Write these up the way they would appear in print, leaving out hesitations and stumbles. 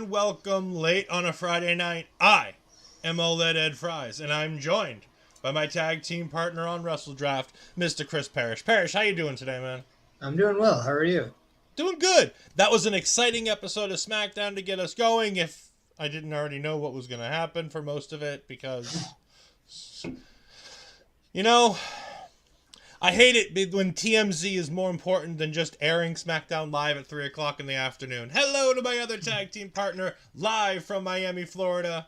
Welcome late on a Friday night. I am Ol'Ed Ed Fries, and I'm joined by my tag team partner on Wrestle Draft, Mr. Chris Perish. Perish, how you doing today, man? I'm doing well. How are you? Doing good. That was an exciting episode of SmackDown to get us going, if I didn't already know what was going to happen for most of it, because You know, I hate it when TMZ is more important than just airing SmackDown live at 3 o'clock in the afternoon. Hello to my other tag team partner, live from Miami, Florida.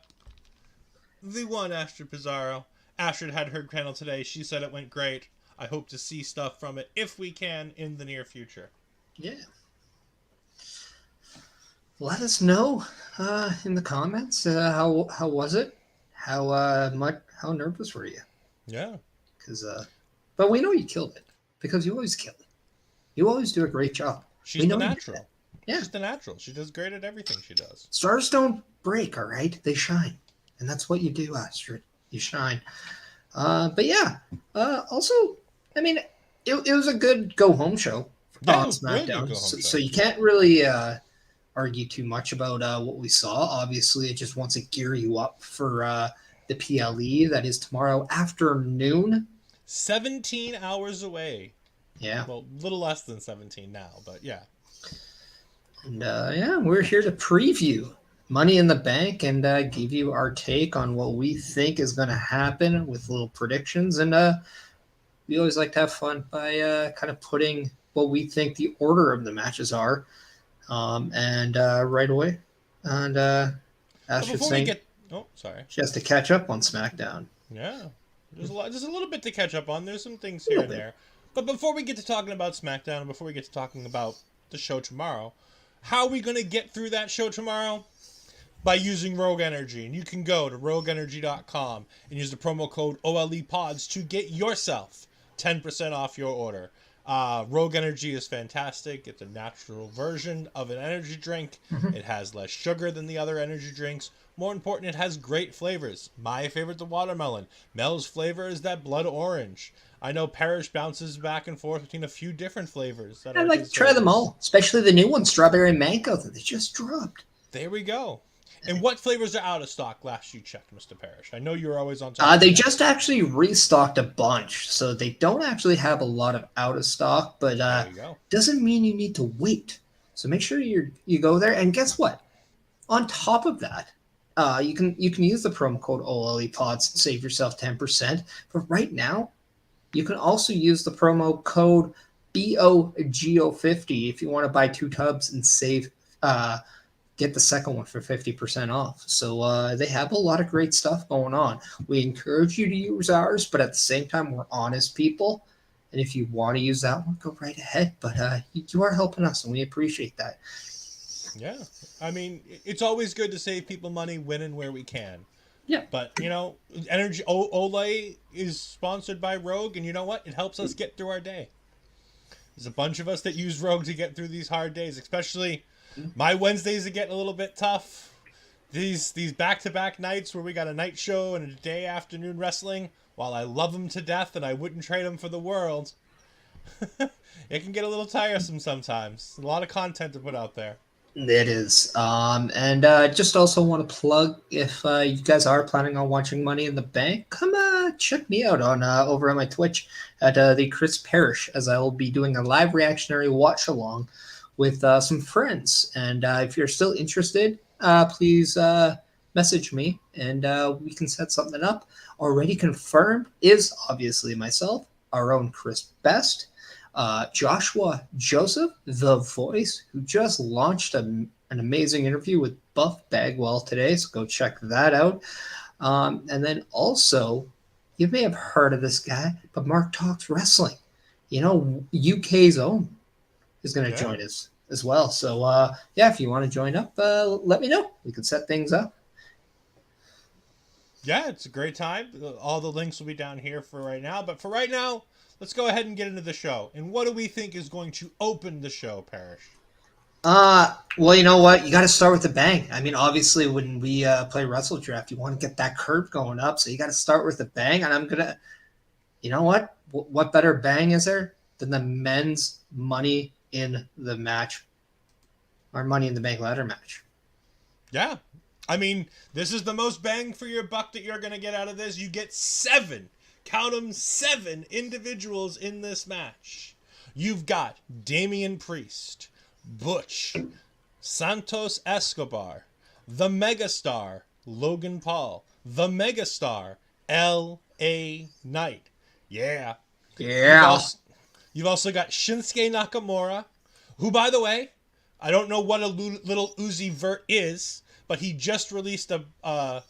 The one, Astrid Pizarro. Astrid had her panel today. She said it went great. I hope to see stuff from it, if we can, in the near future. Yeah. Let us know in the comments how was it? How nervous were you? Yeah. But we know you killed it because you always kill it. You always do a great job. She's the natural. Yeah. She's the natural. She does great at everything she does. Stars don't break, all right? They shine. And that's what you do, Astrid. You shine. But yeah. Also, I mean, it was a good go-home show on SmackDown. So you can't really argue too much about what we saw. Obviously, it just wants to gear you up for the PLE that is tomorrow afternoon. 17 hours away. Yeah. Well, a little less than 17 now, but yeah. And yeah, we're here to preview Money in the Bank and give you our take on what we think is going to happen with little predictions. And we always like to have fun by kind of putting what we think the order of the matches are. And right away. And Astrid saying she has to catch up on SmackDown. Yeah. There's a little bit to catch up on. There's some things here and there. But before we get to talking about SmackDown and before we get to talking about the show tomorrow, how are we going to get through that show tomorrow? By using Rogue Energy. And you can go to rogueenergy.com and use the promo code OLEPODS to get yourself 10% off your order. Rogue Energy is fantastic. It's a natural version of an energy drink. Mm-hmm. It has less sugar than the other energy drinks. More important, it has great flavors. My favorite, the watermelon. Mel's flavor is that blood orange. I know Perish bounces back and forth between a few different flavors. I'd like to try them all, especially the new one, strawberry mango, that they just dropped. There we go. And what flavors are out of stock last you checked, Mr. Perish? I know you were always on top. They just actually restocked a bunch, so they don't actually have a lot of out of stock, but doesn't mean you need to wait. So make sure you go there. And guess what? On top of that, you can use the promo code OLEPODS and save yourself 10%. But right now, you can also use the promo code BOGO50 if you want to buy 2 tubs and save. Get the second one for 50% off. So they have a lot of great stuff going on. We encourage you to use ours, but at the same time, we're honest people. And if you want to use that one, go right ahead. But you are helping us, and we appreciate that. Yeah. I mean, it's always good to save people money when and where we can. Yeah. But, Energy Olay is sponsored by Rogue, and you know what? It helps us get through our day. There's a bunch of us that use Rogue to get through these hard days, especially my Wednesdays are getting a little bit tough. These back-to-back nights where we got a night show and a day afternoon wrestling, while I love them to death and I wouldn't trade them for the world, it can get a little tiresome sometimes. A lot of content to put out there. It is. And just also want to plug, if you guys are planning on watching Money in the Bank, come check me out on over on my Twitch at the Chris Perish, as I will be doing a live reactionary watch-along with some friends. And if you're still interested, please message me and we can set something up. Already confirmed is obviously myself, our own Chris Best, Joshua Joseph, The Voice, who just launched an amazing interview with Buff Bagwell today, so go check that out. And then also, you may have heard of this guy, but Mark Talks Wrestling. UK's own is going to join us as well. So, if you want to join up, let me know. We can set things up. Yeah, it's a great time. All the links will be down here for right now. But for right now, let's go ahead and get into the show. And what do we think is going to open the show, Perish? Well, you know what? You got to start with a bang. I mean, obviously, when we play Wrestle Draft, you want to get that curve going up. So you got to start with a bang. And I'm going to, you know what? What better bang is there than the men's Money in the match, or Money in the Bank ladder match? Yeah. I mean, this is the most bang for your buck that you're going to get out of this. You get 7, count them, 7 individuals in this match. You've got Damian Priest, Butch, Santos Escobar, the Megastar, Logan Paul, the Megastar, LA Knight. Yeah. You've Yeah. also you've also got Shinsuke Nakamura, who, by the way, I don't know what a little Uzi Vert is, but he just released a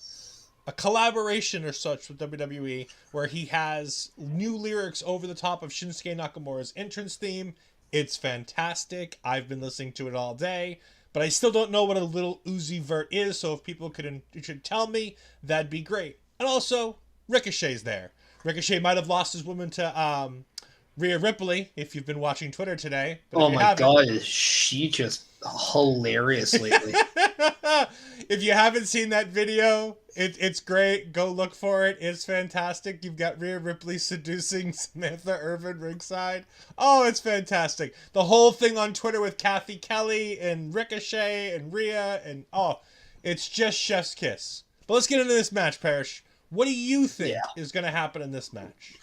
collaboration or such with WWE where he has new lyrics over the top of Shinsuke Nakamura's entrance theme. It's fantastic. I've been listening to it all day, but I still don't know what a little Uzi Vert is, so if people should tell me, that'd be great. And also, Ricochet's there. Ricochet might have lost his woman to Rhea Ripley, if you've been watching Twitter today. But Oh if you my haven't, God, is she just hilarious lately? if you haven't seen that video, it's great. Go look for it. It's fantastic. You've got Rhea Ripley seducing Samantha Irvin ringside. Oh, it's fantastic. The whole thing on Twitter with Kathy Kelly and Ricochet and Rhea and it's just chef's kiss. But let's get into this match, Perish. What do you think is going to happen in this match?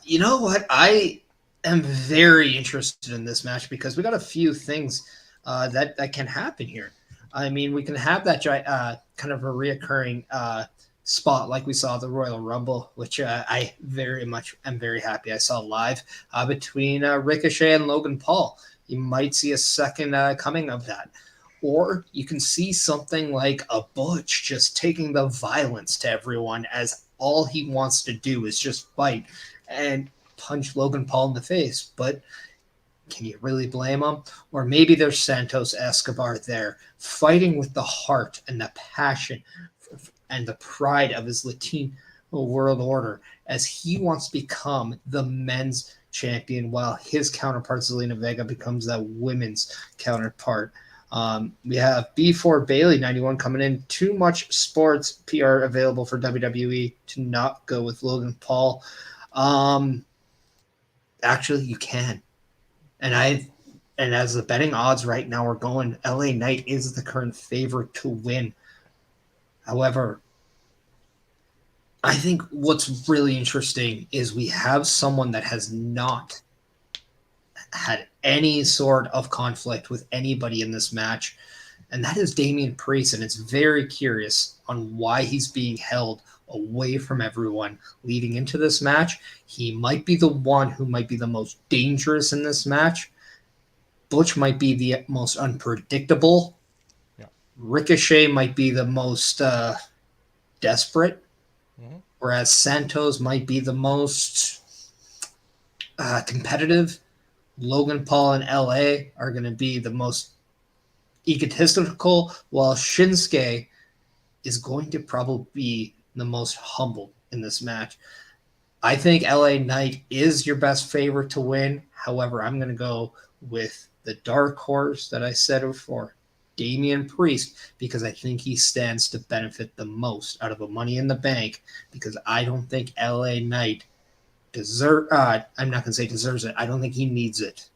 You know what? I am very interested in this match because we got a few things that can happen here. I mean, we can have that kind of a reoccurring spot like we saw at the Royal Rumble, which I very much am very happy I saw live between Ricochet and Logan Paul. You might see a second coming of that. Or you can see something like a Butch just taking the violence to everyone as all he wants to do is just fight and punch Logan Paul in the face. But can you really blame him? Or maybe there's Santos Escobar there fighting with the heart and the passion and the pride of his Latino world order as he wants to become the men's champion while his counterpart Zelina Vega becomes that women's counterpart. We have B4 Bailey 91 coming in. Too much sports PR available for WWE to not go with Logan Paul. Actually, you can. And as the betting odds right now are going, LA Knight is the current favorite to win. However, I think what's really interesting is we have someone that has not had any sort of conflict with anybody in this match, and that is Damian Priest, and it's very curious on why he's being held away from everyone leading into this match. He might be the one who might be the most dangerous in this match. Butch might be the most unpredictable. Yeah. Ricochet might be the most desperate, whereas Santos might be the most competitive. Logan Paul and LA are going to be the most egotistical, while Shinsuke is going to probably be the most humble in this match. I think LA Knight is your best favorite to win. However, I'm going to go with the dark horse that I said before, Damian Priest, because I think he stands to benefit the most out of a Money in the Bank, because I don't think LA Knight I'm not going to say deserves it. I don't think he needs it.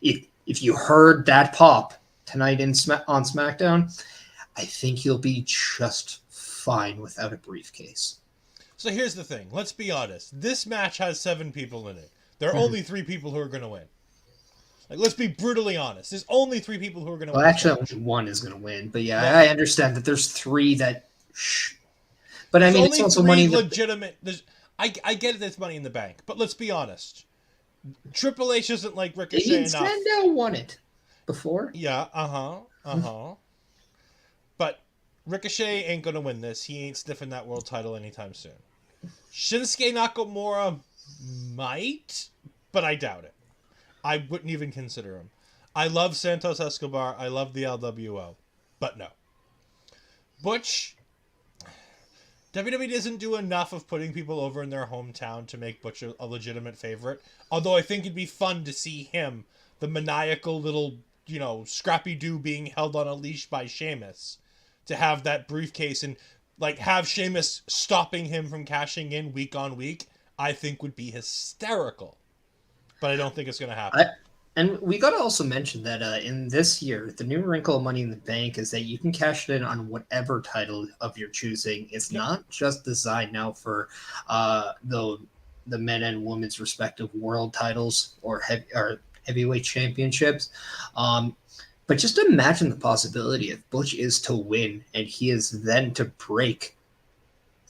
If you heard that pop tonight on SmackDown, I think he'll be just fine without a briefcase. So here's the thing. Let's be honest. This match has 7 people in it. There are only 3 people who are going to win. Like, let's be brutally honest. There's only 3 people who are going to win. Well, actually, only one is going to win. But yeah, I understand that there's 3 that... But I mean, it's also money legitimate... I get it, it's Money in the Bank. But let's be honest. Triple H isn't like Ricochet enough. Sandow won it before. Yeah, But Ricochet ain't going to win this. He ain't sniffing that world title anytime soon. Shinsuke Nakamura might, but I doubt it. I wouldn't even consider him. I love Santos Escobar. I love the LWO. But no. Butch... WWE doesn't do enough of putting people over in their hometown to make Butch a legitimate favorite. Although I think it'd be fun to see him, the maniacal little, Scrappy-Doo being held on a leash by Sheamus, to have that briefcase and, have Sheamus stopping him from cashing in week on week, I think would be hysterical. But I don't think it's going to happen. And we got to also mention that in this year, the new wrinkle of Money in the Bank is that you can cash it in on whatever title of your choosing. It's not just designed now for the men and women's respective world titles or heavyweight championships. But just imagine the possibility if Butch is to win and he is then to break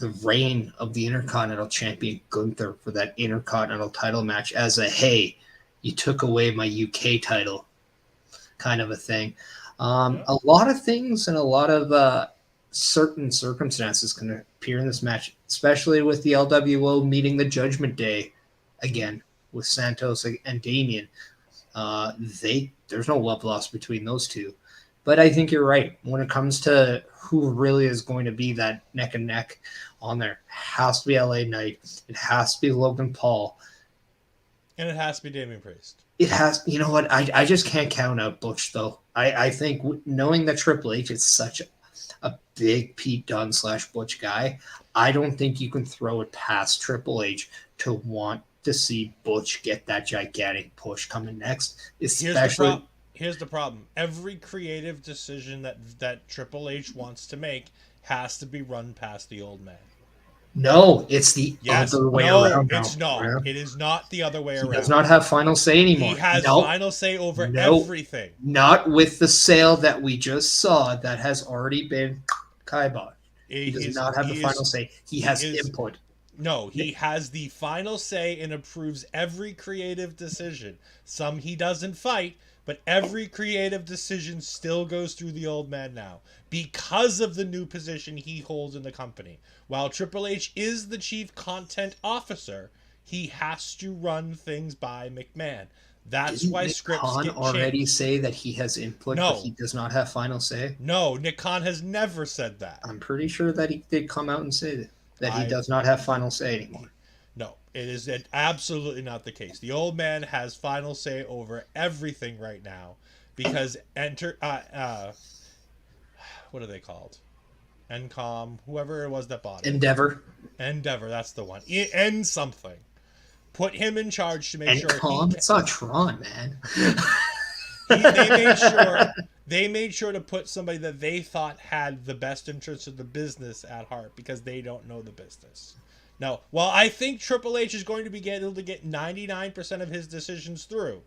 the reign of the Intercontinental Champion Gunther for that Intercontinental title match as a, hey, you took away my UK title kind of a thing. A lot of things and a lot of certain circumstances can appear in this match, especially with the LWO meeting the Judgment Day again with Santos and Damian. There's no love lost between those two. But I think you're right. When it comes to who really is going to be that neck and neck on there, it has to be LA Knight. It has to be Logan Paul. And it has to be Damian Priest. It has, you know what? I just can't count out Butch, though. I think knowing that Triple H is such a big Pete Dunne / Butch guy, I don't think you can throw it past Triple H to want to see Butch get that gigantic push coming next, especially. Here's the problem. Every creative decision that Triple H wants to make has to be run past the old man. No, it's the other way around. No, it's not. Yeah. It is not the other way around. He does not have final say anymore. He has final say over everything. Not with the sale that we just saw that has already been kiboshed. He does not have the final say. He has input. No, he has the final say and approves every creative decision. Some he doesn't fight, but every creative decision still goes through the old man now because of the new position he holds in the company. While Triple H is the chief content officer, he has to run things by McMahon. That's why scripts get changed. Already say that he has input, but he does not have final say? No, Nick Khan has never said that. I'm pretty sure that he did come out and say that he does not have final say anymore. No, it is absolutely not the case. The old man has final say over everything right now because what are they called? Encom, whoever it was that bought it. Endeavor, that's the one. N something. Put him in charge to make sure. Encom? It's not Tron, man. They made sure to put somebody that they thought had the best interests of the business at heart because they don't know the business. Now, while I think Triple H is going to be able to get 99% of his decisions through,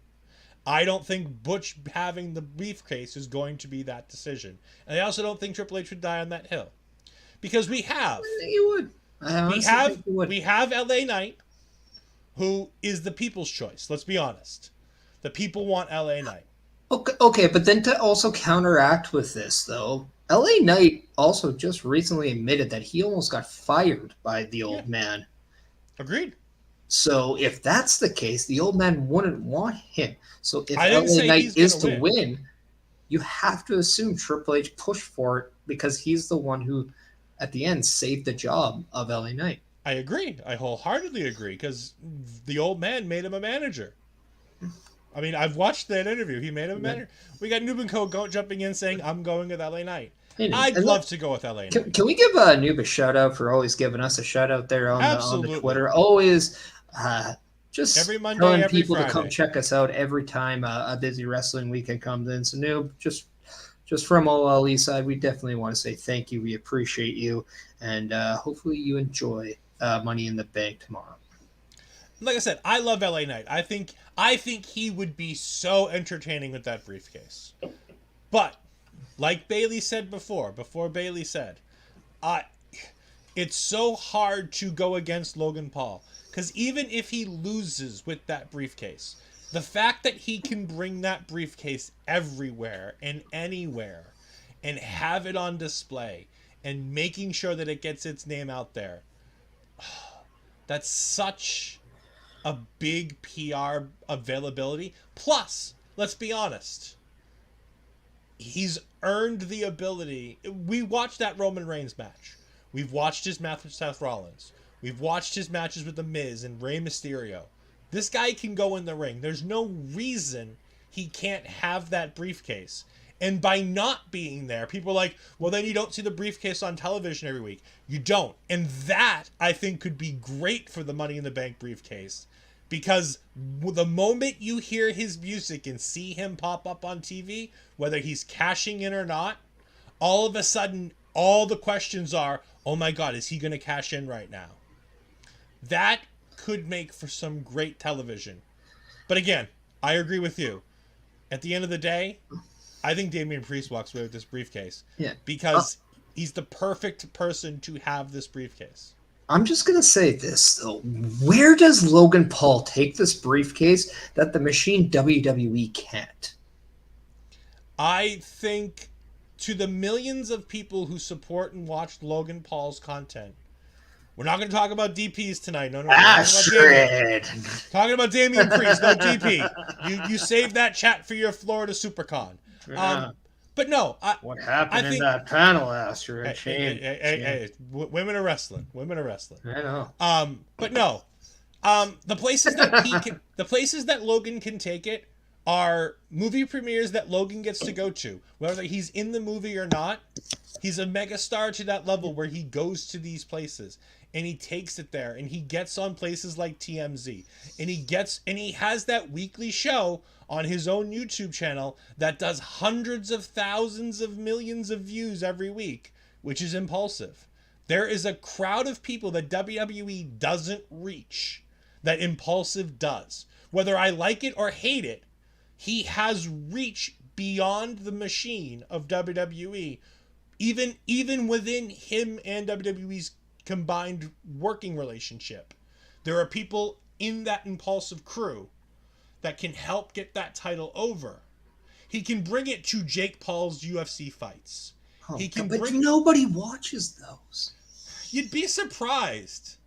I don't think Butch having the briefcase is going to be that decision. And I also don't think Triple H would die on that hill. Because we have... You would. We have LA Knight, who is the people's choice. Let's be honest. The people want LA Knight. Okay, but then to also counteract with this, though, LA Knight also just recently admitted that he almost got fired by the old man. Agreed. So if that's the case, the old man wouldn't want him. So if LA Knight is to win, you have to assume Triple H pushed for it because he's the one who, at the end, saved the job of LA Knight. I agree. I wholeheartedly agree because the old man made him a manager. I mean, I've watched that interview. He made him a manager. We got Nubenko jumping in saying, I'm going with LA Knight. I'd love to go with LA Knight. Can we give Noob a shout out for always giving us a shout out there on the Twitter? Always just every Monday, telling every people Friday. to come check us out every time a busy wrestling weekend comes in. So Noob, just from OLE side, we definitely want to say thank you. We appreciate you. And hopefully you enjoy Money in the Bank tomorrow. Like I said, I love LA Knight. I think he would be so entertaining with that briefcase. But like Bailey said before Bailey said, it's so hard to go against Logan Paul because even if he loses with that briefcase, the fact that he can bring that briefcase everywhere and anywhere and have it on display and making sure that it gets its name out there, that's such a big PR availability. Plus, let's be honest, he's earned the ability. We watched that Roman Reigns match. We've watched his match with Seth Rollins. We've watched his matches with The Miz and Rey Mysterio. This guy can go in the ring. There's no reason he can't have that briefcase. And by not being there, people are like, well, then you don't see the briefcase on television every week. You don't. And that, I think, could be great for the Money in the Bank briefcase. Because the moment you hear his music and see him pop up on TV, whether he's cashing in or not, all of a sudden, all the questions are, oh my God, is he going to cash in right now? That could make for some great television. But again, I agree with you. At the end of the day, I think Damian Priest walks away with this briefcase. Yeah. Because He's the perfect person to have this briefcase. I'm just going to say this, though. Where does Logan Paul take this briefcase that the machine WWE can't? I think to the millions of people who support and watch Logan Paul's content, we're not going to talk about DPs tonight. No. Astrid. Talking about Damian Priest, no DP. You save that chat for your Florida SuperCon. But no, what happened in that panel, Astrid? Hey, women are wrestling. Women are wrestling. I know. But no, the places that Logan can take it are movie premieres that Logan gets to go to, whether he's in the movie or not. He's a megastar to that level where he goes to these places and he takes it there, and he gets on places like TMZ, and he has that weekly show on his own YouTube channel that does hundreds of thousands of millions of views every week, which is Impulsive. There is a crowd of people that WWE doesn't reach that Impulsive does. Whether I like it or hate it, he has reach beyond the machine of WWE, even within him and WWE's combined working relationship. There are people in that Impulsive crew that can help get that title over. He can bring it to Jake Paul's UFC fights. But nobody watches those. You'd be surprised.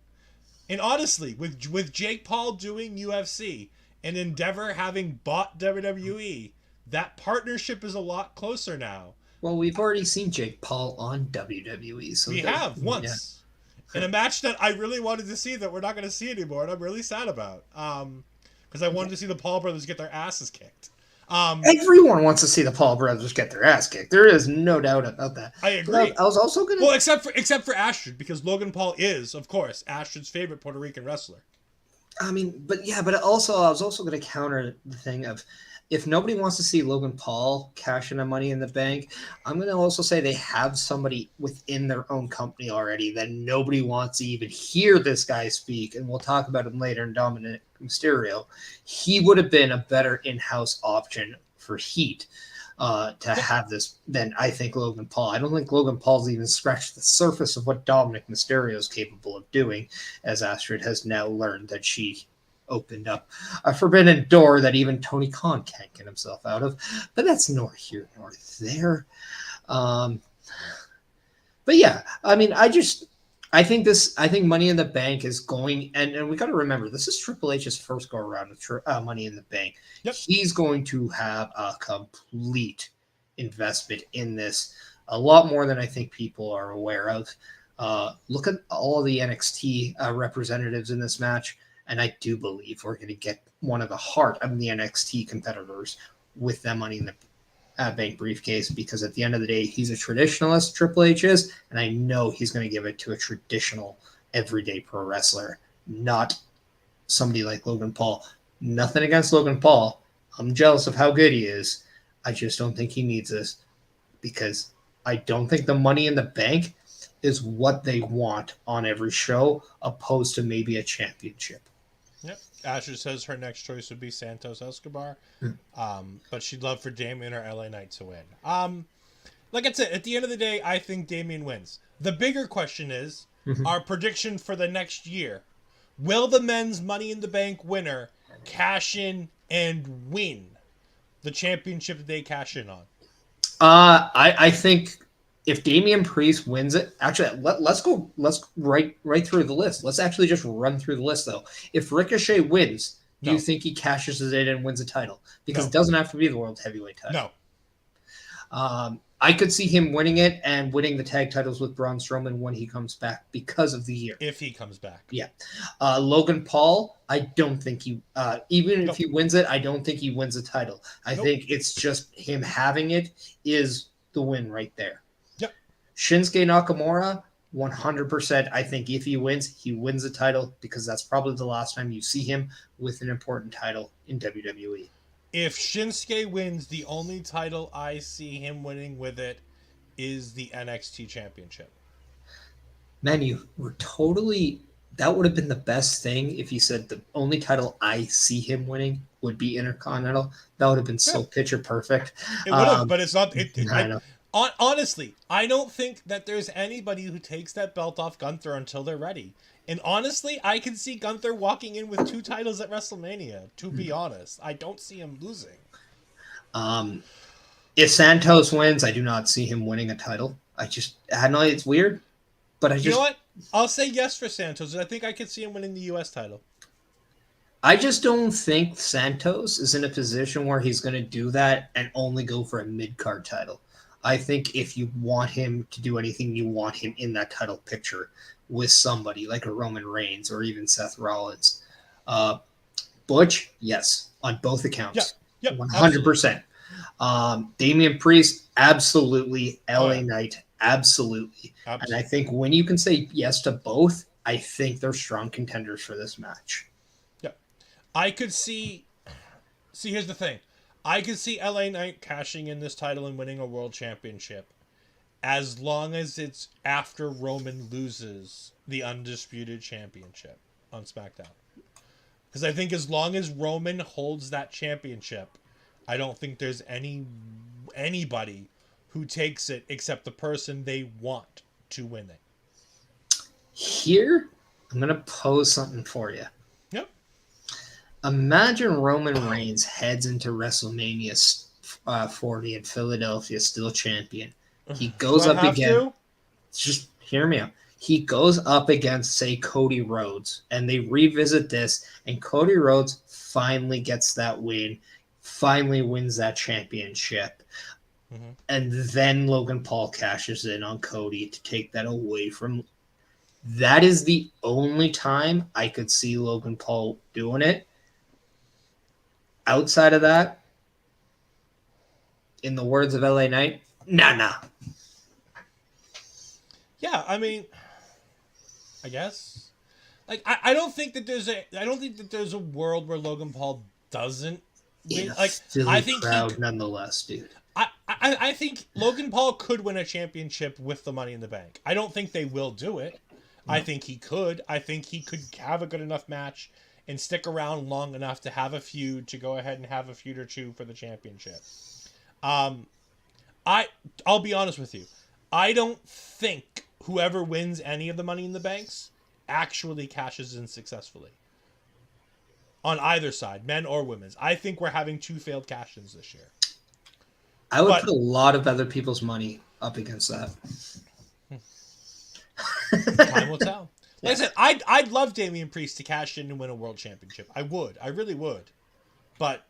And honestly, with Jake Paul doing UFC and Endeavor having bought WWE, that partnership is a lot closer now. Well, we've already seen Jake Paul on WWE. So we have once. Yeah. In a match that I really wanted to see that we're not going to see anymore, and I'm really sad about. Because I wanted to see the Paul brothers get their asses kicked. Everyone wants to see the Paul brothers get their ass kicked. There is no doubt about that. I agree. I was also going to... Well, except for Astrid, because Logan Paul is, of course, Astrid's favorite Puerto Rican wrestler. I mean, but I was also going to counter the thing of, if nobody wants to see Logan Paul cash in a Money in the Bank, I'm going to also say they have somebody within their own company already that nobody wants to even hear this guy speak, and we'll talk about him later in Dominic Mysterio. He would have been a better in-house option for Heat to have this than I think Logan Paul. I don't think Logan Paul's even scratched the surface of what Dominic Mysterio is capable of doing, as Astrid has now learned that she opened up a forbidden door that even Tony Khan can't get himself out of. But that's nor here nor there. But yeah, I mean, I think Money in the Bank is going, and we got to remember, this is Triple H's first go around with Money in the Bank. Yep. He's going to have a complete investment in this, a lot more than I think people are aware of. Look at all of the NXT representatives in this match, and I do believe we're going to get one of the heart of the NXT competitors with that Money in the Bank briefcase, because at the end of the day, he's a traditionalist, Triple H is, and I know he's going to give it to a traditional, everyday pro wrestler, not somebody like Logan Paul. Nothing against Logan Paul. I'm jealous of how good he is. I just don't think he needs this, because I don't think the Money in the Bank is what they want on every show, opposed to maybe a championship. Yep. Asher says her next choice would be Santos Escobar, but she'd love for Damian or LA Knight to win. Like I said, at the end of the day, I think Damian wins. The bigger question is our prediction for the next year. Will the men's Money in the Bank winner cash in and win the championship that they cash in on? I think if Damian Priest wins it, actually, let's go right through the list. Let's actually just run through the list, though. If Ricochet wins, do you think he cashes it in and wins a title? Because it doesn't have to be the World Heavyweight title. No. I could see him winning it and winning the tag titles with Braun Strowman when he comes back because of the year. If he comes back. Yeah. Logan Paul, I don't think he, even if he wins it, I don't think he wins the title. I think it's just him having it is the win right there. Shinsuke Nakamura, 100%. I think if he wins the title, because that's probably the last time you see him with an important title in WWE. If Shinsuke wins, the only title I see him winning with it is the NXT Championship. Man, you were totally... That would have been the best thing if you said the only title I see him winning would be Intercontinental. That would have been so picture perfect. It would have, but it's not... I know. Honestly, I don't think that there's anybody who takes that belt off Gunther until they're ready. And honestly, I can see Gunther walking in with 2 titles at WrestleMania, to be honest. I don't see him losing. If Santos wins, I do not see him winning a title. I know it's weird, but You know what? I'll say yes for Santos. I think I could see him winning the U.S. title. I just don't think Santos is in a position where he's going to do that and only go for a mid-card title. I think if you want him to do anything, you want him in that title picture with somebody like a Roman Reigns or even Seth Rollins. Butch, yes, on both accounts. Yep, 100%. Damian Priest, absolutely. LA Knight, absolutely. And I think when you can say yes to both, I think they're strong contenders for this match. I could see. Here's the thing. I could see LA Knight cashing in this title and winning a world championship, as long as it's after Roman loses the undisputed championship on SmackDown. Because I think as long as Roman holds that championship, I don't think there's anybody who takes it except the person they want to win it. Here, I'm going to pose something for you. Imagine Roman Reigns heads into WrestleMania 40 in Philadelphia, still champion. He goes up again. Just hear me out. He goes up against, say, Cody Rhodes, and they revisit this, and Cody Rhodes finally gets that win, finally wins that championship. Mm-hmm. And then Logan Paul cashes in on Cody to take that away from. That is the only time I could see Logan Paul doing it. Outside of that, in the words of LA Knight, nah. Yeah, I mean, I guess. Like, I don't think that there's a world where Logan Paul doesn't win. Like, I think crowd nonetheless, dude. I think Logan Paul could win a championship with the Money in the Bank. I don't think they will do it. No. I think he could. I think he could have a good enough match and stick around long enough to have a feud, to go ahead and have a feud or two for the championship. I'll be honest with you. I don't think whoever wins any of the Money in the Banks actually cashes in successfully. On either side, men or women's. I think we're having 2 failed cash-ins this year. I would put a lot of other people's money up against that. Time will tell. Like I said, I'd love Damian Priest to cash in and win a world championship. I would. I really would. But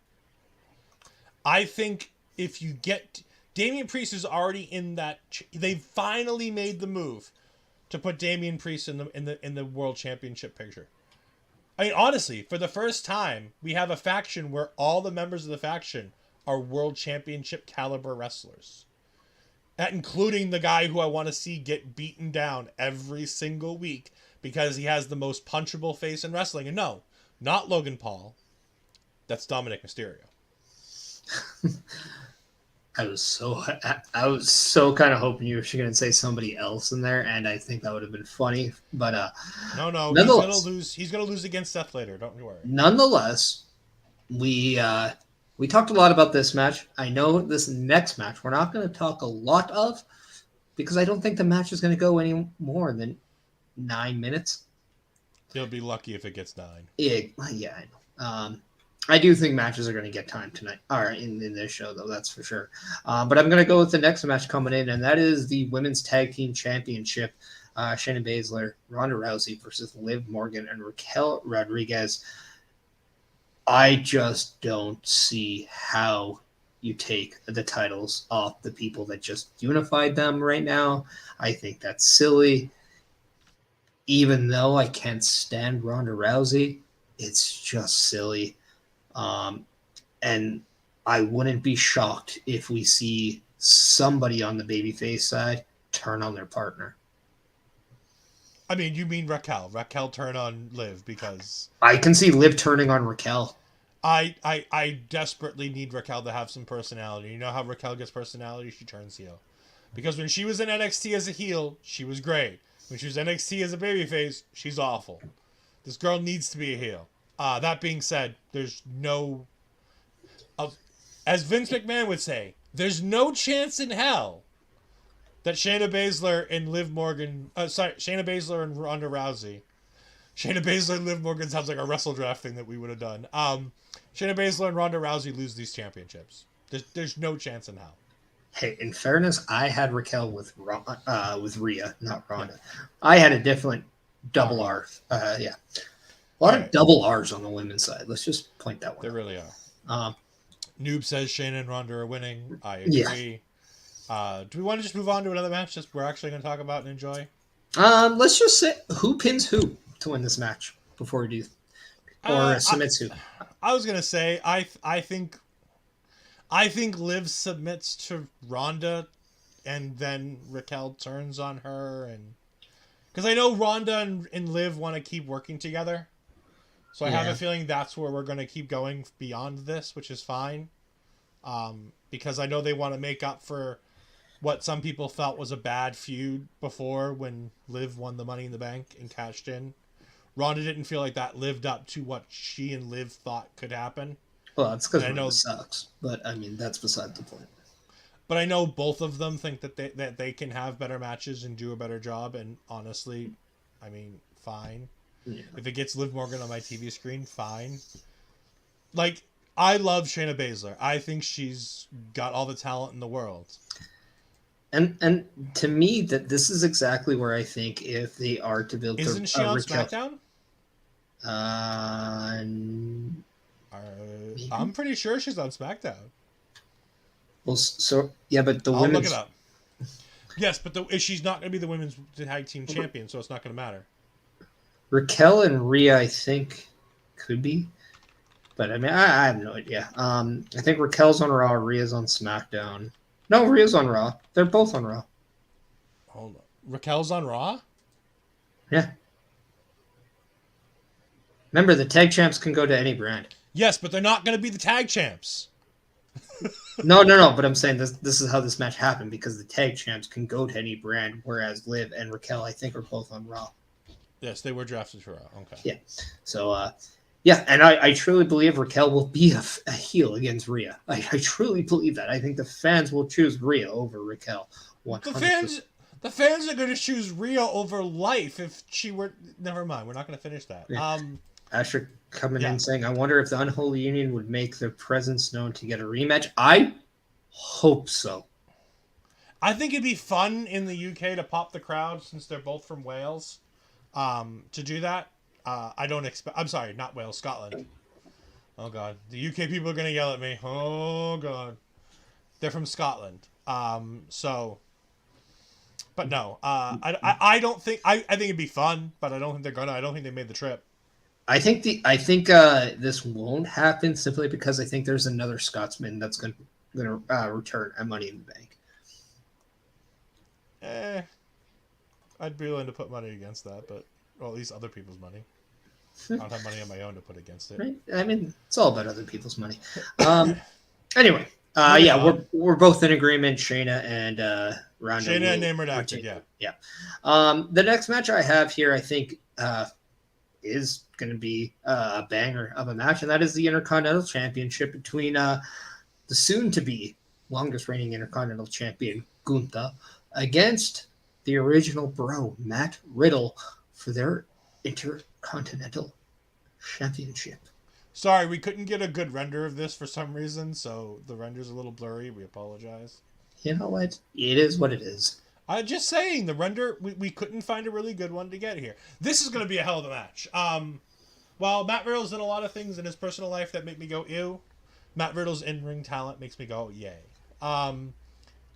I think if you get... Damian Priest is already in that... They've finally made the move to put Damian Priest in the world championship picture. I mean, honestly, for the first time, we have a faction where all the members of the faction are world championship caliber wrestlers. That including the guy who I want to see get beaten down every single week because he has the most punchable face in wrestling. And no, not Logan Paul. That's Dominic Mysterio. I was so kind of hoping you were going to say somebody else in there, and I think that would have been funny. But no, he's gonna lose against Seth later. Don't worry. Nonetheless, we talked a lot about this match. I know this next match we're not going to talk a lot of because I don't think the match is going to go any more than 9 minutes. You'll be lucky if it gets 9. Yeah, I know. I do think matches are going to get time tonight. All right, in this show, though, that's for sure. But I'm going to go with the next match coming in, and that is the Women's Tag Team Championship. Shayna Baszler, Ronda Rousey versus Liv Morgan and Raquel Rodrigues. I just don't see how you take the titles off the people that just unified them right now. I think that's silly. Even though I can't stand Ronda Rousey, it's just silly. And I wouldn't be shocked if we see somebody on the babyface side turn on their partner. I mean, you mean Raquel. Raquel turn on Liv because... I can see Liv turning on Raquel. I desperately need Raquel to have some personality. You know how Raquel gets personality? She turns heel. Because when she was in NXT as a heel, she was great. When she was NXT as a babyface, she's awful. This girl needs to be a heel. That being said, there's no... as Vince McMahon would say, there's no chance in hell that Shayna Baszler and Liv Morgan, Shayna Baszler and Ronda Rousey. Shayna Baszler and Liv Morgan sounds like a wrestle draft thing that we would have done. Shayna Baszler and Ronda Rousey lose these championships. There's no chance in hell. Hey, in fairness, I had Raquel with Rhea, not Ronda. I had a different double R. Yeah. A lot of double R's on the women's side. Let's just point that one There out. really are. Noob says Shayna and Ronda are winning. I agree. Yeah. Do we want to just move on to another match that we're actually going to talk about and enjoy? Let's just say who pins who to win this match before we do, or submits who. I was going to say I think Liv submits to Ronda, and then Raquel turns on her, and because I know Ronda and Liv want to keep working together. So I have a feeling that's where we're going to keep going beyond this, which is fine. Because I know they want to make up for what some people felt was a bad feud before when Liv won the Money in the Bank and cashed in. Ronda didn't feel like that lived up to what she and Liv thought could happen. Well, it's because Ronda sucks. But, I mean, that's beside the point. But I know both of them think that they can have better matches and do a better job. And honestly, I mean, fine. Yeah. If it gets Liv Morgan on my TV screen, fine. Like, I love Shayna Baszler. I think she's got all the talent in the world. And to me, that this is exactly where I think if they are to build... Isn't she on SmackDown? I'm pretty sure she's on SmackDown. Well, so... Yeah, but the I'll women's... look it up. Yes, but she's not going to be the women's tag team champion, so it's not going to matter. Raquel and Rhea, I think, could be. But, I mean, I have no idea. I think Raquel's on Raw, Rhea's on SmackDown. No, Rhea's on Raw. They're both on Raw. Hold on. Raquel's on Raw? Yeah. Remember, the tag champs can go to any brand. Yes, but they're not going to be the tag champs. No. But I'm saying this is how this match happened, because the tag champs can go to any brand, whereas Liv and Raquel, I think, are both on Raw. Yes, they were drafted for Raw. Okay. Yeah. So, yeah, and I truly believe Raquel will be a heel against Rhea. I truly believe that. I think the fans will choose Rhea over Raquel. 100%. The fans are going to choose Rhea over Life if she were... Never mind. We're not going to finish that. Yeah. Asher coming in saying, I wonder if the Unholy Union would make their presence known to get a rematch. I hope so. I think it'd be fun in the UK to pop the crowd, since they're both from Wales, to do that. I don't expect... I'm sorry, not Wales, Scotland. Oh, God. The UK people are going to yell at me. Oh, God. They're from Scotland. So... But no, I don't think... I think it'd be fun, but I don't think they're going to. I don't think they made the trip. I think this won't happen simply because I think there's another Scotsman that's going to return at Money in the Bank. I'd be willing to put money against that, but... Well, at least other people's money. I don't have money on my own to put against it. Right? I mean, it's all about other people's money. Anyway, we're both in agreement. Shayna and Ronda. Shayna and Namer acted, yeah. The next match I have here, I think, is going to be a banger of a match, and that is the Intercontinental Championship between the soon-to-be longest-reigning Intercontinental Champion Gunther against the original bro Matt Riddle for their Intercontinental Championship. Sorry, we couldn't get a good render of this for some reason, so the render's a little blurry. We apologize. You know what? It is what it is. I'm just saying, the render, we couldn't find a really good one to get here. This is going to be a hell of a match. While Matt Riddle's done a lot of things in his personal life that make me go, ew, Matt Riddle's in-ring talent makes me go, yay.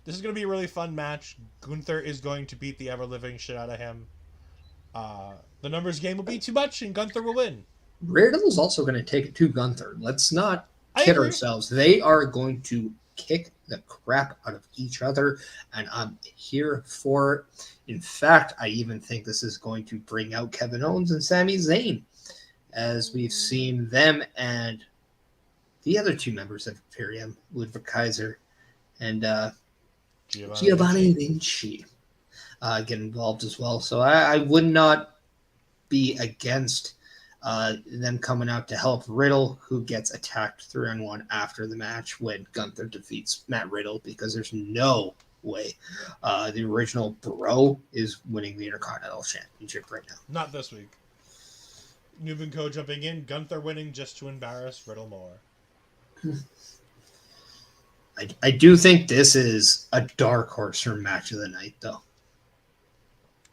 This is going to be a really fun match. Gunther is going to beat the ever-living shit out of him. The numbers game will be too much, and Gunther will win. Riddle's also going to take it to Gunther. Let's not kid ourselves. They are going to kick the crap out of each other, and I'm here for it. In fact, I even think this is going to bring out Kevin Owens and Sami Zayn, as we've seen them and the other two members of Imperium, Ludwig Kaiser and Giovanni Vinci, get involved as well. So I would not be against them coming out to help Riddle, who gets attacked 3-on-1 after the match when Gunther defeats Matt Riddle, because there's no way. The original Bro is winning the Intercontinental Championship right now. Not this week. Noob and Co jumping in. Gunther winning just to embarrass Riddle more. I do think this is a dark horse for match of the night, though.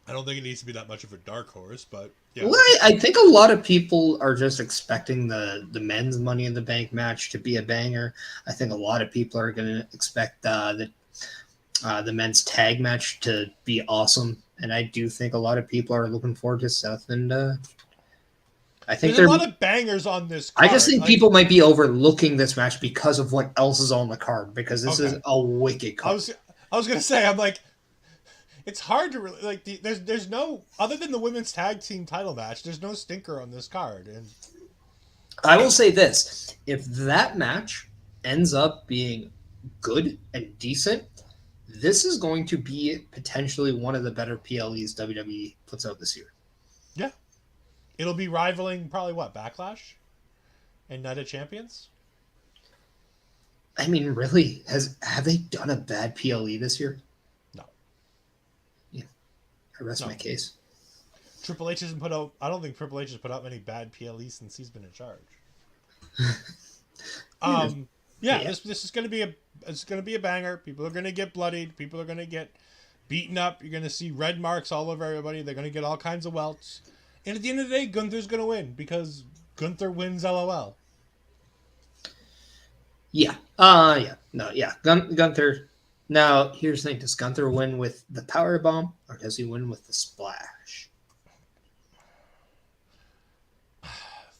I don't think it needs to be that much of a dark horse, but yeah. Well, I think a lot of people are just expecting the men's Money in the Bank match to be a banger. I think a lot of people are going to expect the men's tag match to be awesome, and I do think a lot of people are looking forward to Seth and. I think there's a lot of bangers on this card. I just think people might be overlooking this match because of what else is on the card, because this is a wicked card. I was gonna say, I'm like, it's hard to really like. There's no, other than the women's tag team title match, there's no stinker on this card. And I will say this: if that match ends up being good and decent, this is going to be potentially one of the better PLEs WWE puts out this year. Yeah. It'll be rivaling probably what, Backlash and Night of Champions? I mean, really, have they done a bad PLE this year? No. Yeah. I rest my case. Triple H hasn't put out, I don't think Triple H has put out many bad PLEs since he's been in charge. This is gonna be a banger. People are gonna get bloodied, people are gonna get beaten up, you're gonna see red marks all over everybody, they're gonna get all kinds of welts. And at the end of the day, Gunther's going to win because Gunther wins LOL. Yeah. Gunther. Now, here's the thing. Does Gunther win with the power bomb or does he win with the splash?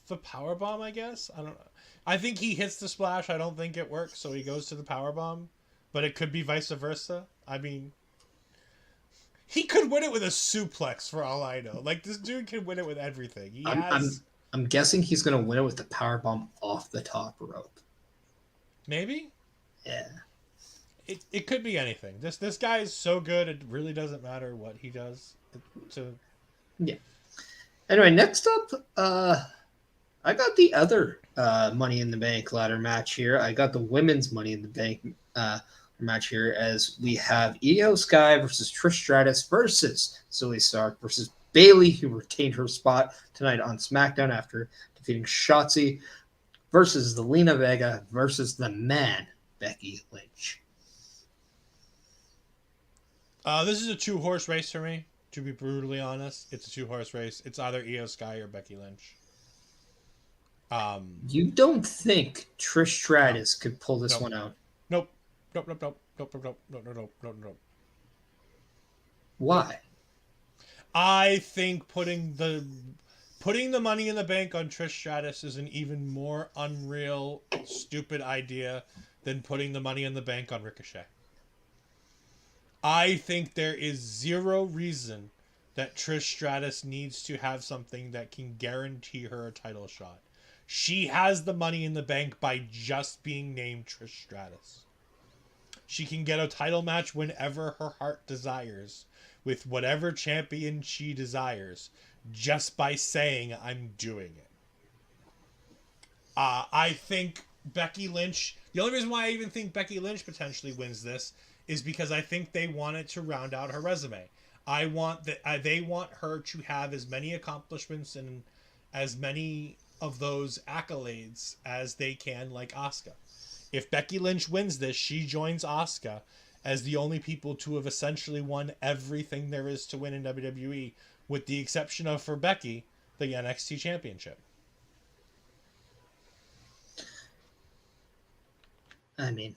The power bomb, I guess? I don't know. I think he hits the splash. I don't think it works, so he goes to the power bomb. But it could be vice versa. I mean, he could win it with a suplex for all I know. Like, this dude can win it with everything. I'm guessing he's going to win it with the powerbomb off the top rope. Maybe? Yeah. It could be anything. This guy is so good, it really doesn't matter what he does. Yeah. Anyway, next up, I got the other Money in the Bank ladder match here. I got the women's Money in the Bank match here as we have Io Sky versus Trish Stratus versus Zoe Stark versus Bayley, who retained her spot tonight on SmackDown after defeating Shotzi, versus the Lena Vega versus the man Becky Lynch. This is a 2-horse race for me, to be brutally honest. It's a 2-horse race. It's either Io Sky or Becky Lynch. You don't think Trish Stratus could pull this one out? Nope. Why? I think putting the Money in the Bank on Trish Stratus is an even more unreal, stupid idea than putting the Money in the Bank on Ricochet. I think there is zero reason that Trish Stratus needs to have something that can guarantee her a title shot. She has the Money in the Bank by just being named Trish Stratus. She can get a title match whenever her heart desires, with whatever champion she desires, just by saying, I'm doing it. I think Becky Lynch, the only reason why I even think Becky Lynch potentially wins this is because I think they want it to round out her resume. They want her to have as many accomplishments and as many of those accolades as they can, like Asuka. If Becky Lynch wins this, she joins Asuka as the only people to have essentially won everything there is to win in WWE, with the exception of, for Becky, the NXT Championship. I mean,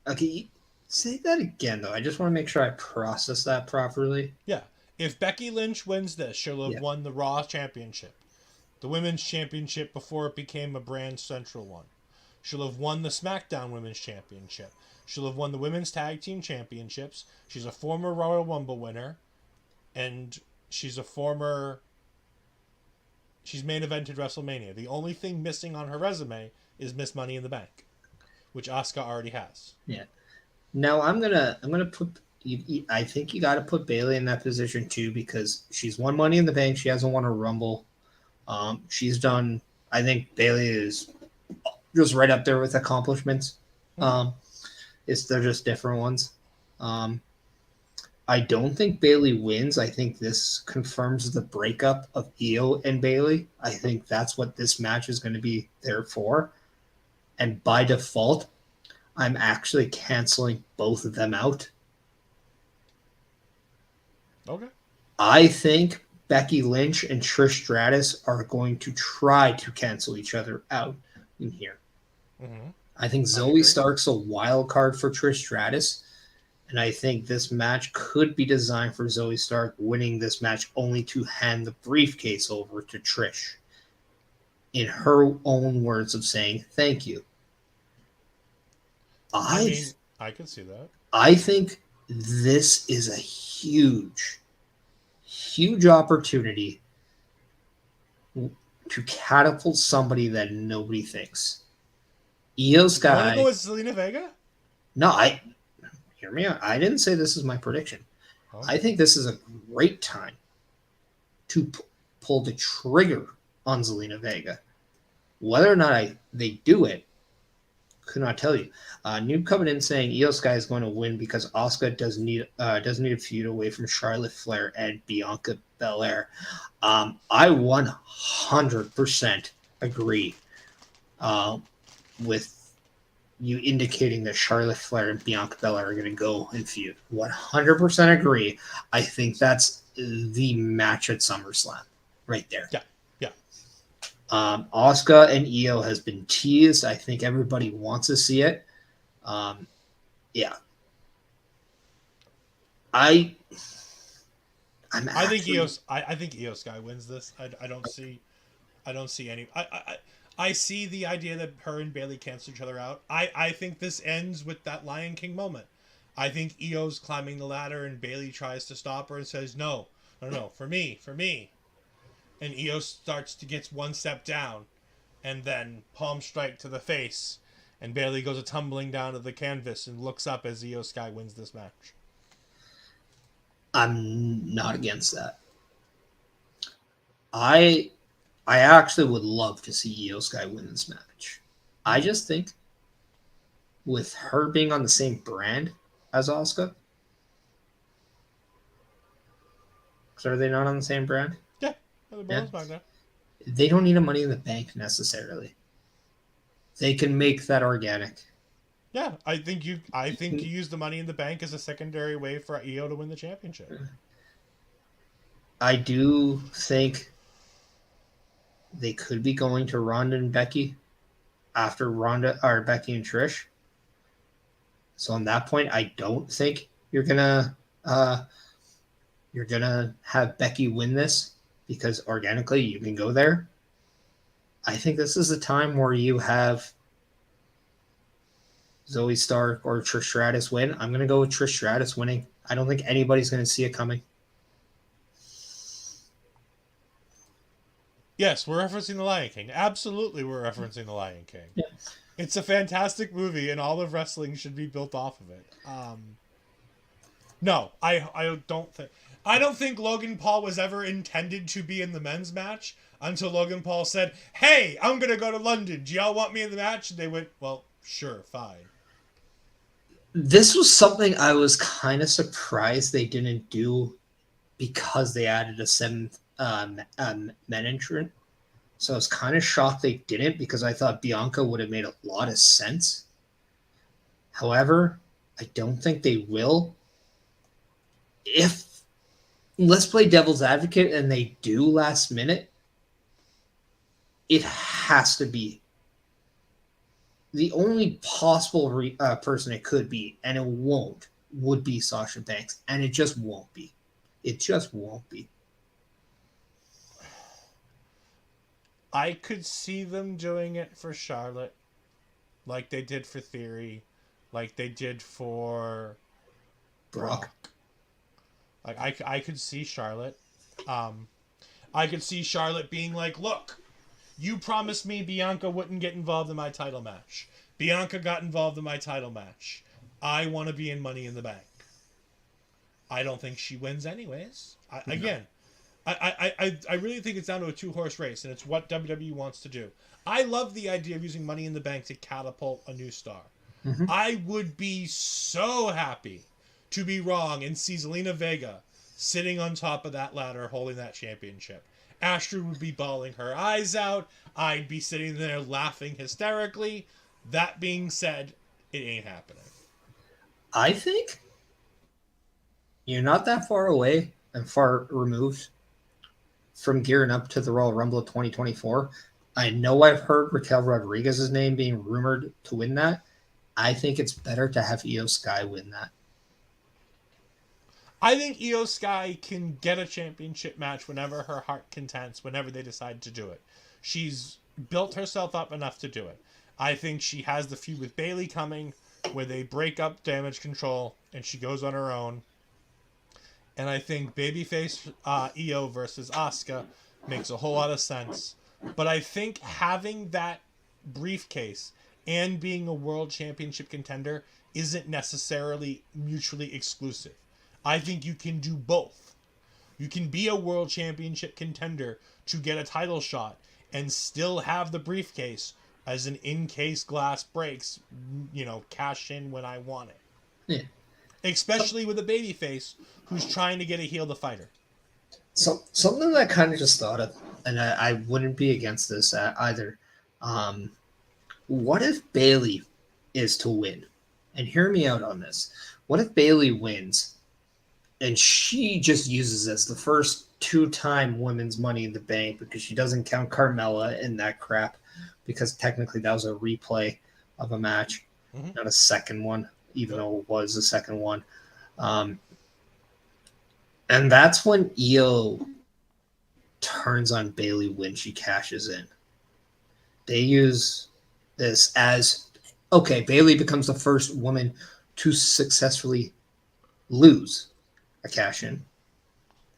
okay, say that again, though. I just want to make sure I process that properly. Yeah. If Becky Lynch wins this, she'll have won the Raw Championship, the Women's Championship before it became a brand central one. She'll have won the SmackDown Women's Championship. She'll have won the Women's Tag Team Championships. She's a former Royal Rumble winner. And she's main evented WrestleMania. The only thing missing on her resume is Miss Money in the Bank, which Asuka already has. Yeah. Now I'm gonna put. I think you got to put Bayley in that position too, because she's won Money in the Bank. She hasn't won a Rumble. She's done. I think Bayley is just right up there with accomplishments. They're just different ones. I don't think Bailey wins. I think this confirms the breakup of Io and Bailey. I think that's what this match is going to be there for. And by default, I'm actually canceling both of them out. Okay. I think Becky Lynch and Trish Stratus are going to try to cancel each other out in here. Mm-hmm. I think Zoe Stark's a wild card for Trish Stratus. And I think this match could be designed for Zoe Stark winning this match only to hand the briefcase over to Trish. In her own words of saying thank you. I can see that. I think this is a huge, huge opportunity to catapult somebody that nobody thinks. Io Sky. You want to go with Zelina Vega? No, hear me out. I didn't say this is my prediction. Oh. I think this is a great time to pull the trigger on Zelina Vega. Whether or not they do it, could not tell you. New coming in saying Io Sky is going to win because Asuka doesn't need a feud away from Charlotte Flair and Bianca Belair. I 100% agree with you indicating that Charlotte Flair and Bianca Belair are going to go and feud. 100% agree. I think that's the match at SummerSlam right there. Yeah. Asuka and Io has been teased. I think everybody wants to see it. Yeah. I think Io Sky wins this. I don't see any. I see the idea that her and Bailey cancel each other out. I think this ends with that Lion King moment. I think Io's climbing the ladder and Bailey tries to stop her and says, no, for me. And Io gets one step down and then palm strike to the face. And Bailey goes tumbling down to the canvas and looks up as Io Sky wins this match. I'm not against that. I actually would love to see Io Sky win this match. I just think with her being on the same brand as Asuka, so are they not on the same brand? Yeah. They don't need a Money in the Bank necessarily. They can make that organic. Yeah, I think you use the Money in the Bank as a secondary way for Io to win the championship. I do think they could be going to Ronda and Becky after Ronda or Becky and Trish. So on that point, I don't think you're gonna have Becky win this because organically you can go there. I think this is a time where you have Zoe Stark or Trish Stratus win. I'm gonna go with Trish Stratus winning. I don't think anybody's gonna see it coming. Yes, we're referencing The Lion King. Absolutely, we're referencing The Lion King. Yeah. It's a fantastic movie, and all of wrestling should be built off of it. No, I don't think Logan Paul was ever intended to be in the men's match until Logan Paul said, "Hey, I'm gonna go to London. Do y'all want me in the match?" And they went, "Well, sure, fine." This was something I was kind of surprised they didn't do because they added a seventh men entrant. So I was kind of shocked they didn't because I thought Bianca would have made a lot of sense. However, I don't think they will. If let's play devil's advocate and they do last minute, it has to be the only possible person it could be, and it won't, would be Sasha Banks, and it just won't be. It just won't be. I could see them doing it for Charlotte, like they did for Theory, like they did for Brock. Like I could see Charlotte. I could see Charlotte being like, "Look, you promised me Bianca wouldn't get involved in my title match. Bianca got involved in my title match. I want to be in Money in the Bank." I don't think she wins anyways. I really think it's down to a 2-horse race, and it's what WWE wants to do. I love the idea of using Money in the Bank to catapult a new star. Mm-hmm. I would be so happy to be wrong and see Zelina Vega sitting on top of that ladder holding that championship. Astrid would be bawling her eyes out. I'd be sitting there laughing hysterically. That being said, it ain't happening. I think you're not that far away and far removed from gearing up to the Royal Rumble of 2024. I know I've heard Raquel Rodrigues' name being rumored to win that. I think it's better to have Io Sky win that. I think Io Sky can get a championship match whenever her heart contents, whenever they decide to do it. She's built herself up enough to do it. I think she has the feud with Bayley coming, where they break up Damage Control, and she goes on her own. And I think babyface Io versus Asuka makes a whole lot of sense. But I think having that briefcase and being a world championship contender isn't necessarily mutually exclusive. I think you can do both. You can be a world championship contender to get a title shot and still have the briefcase as an in case glass breaks, cash in when I want it. Yeah. Especially with a babyface who's trying to get a heel to fight her. So something that I kind of just thought of, and I wouldn't be against this either. What if Bayley is to win? And hear me out on this. What if Bayley wins and she just uses as the first 2-time women's Money in the Bank because she doesn't count Carmella and that crap because technically that was a replay of a match, not a second one, even though it was the second one. And that's when Io turns on Bayley when she cashes in. They use this as, okay, Bayley becomes the first woman to successfully lose a cash in.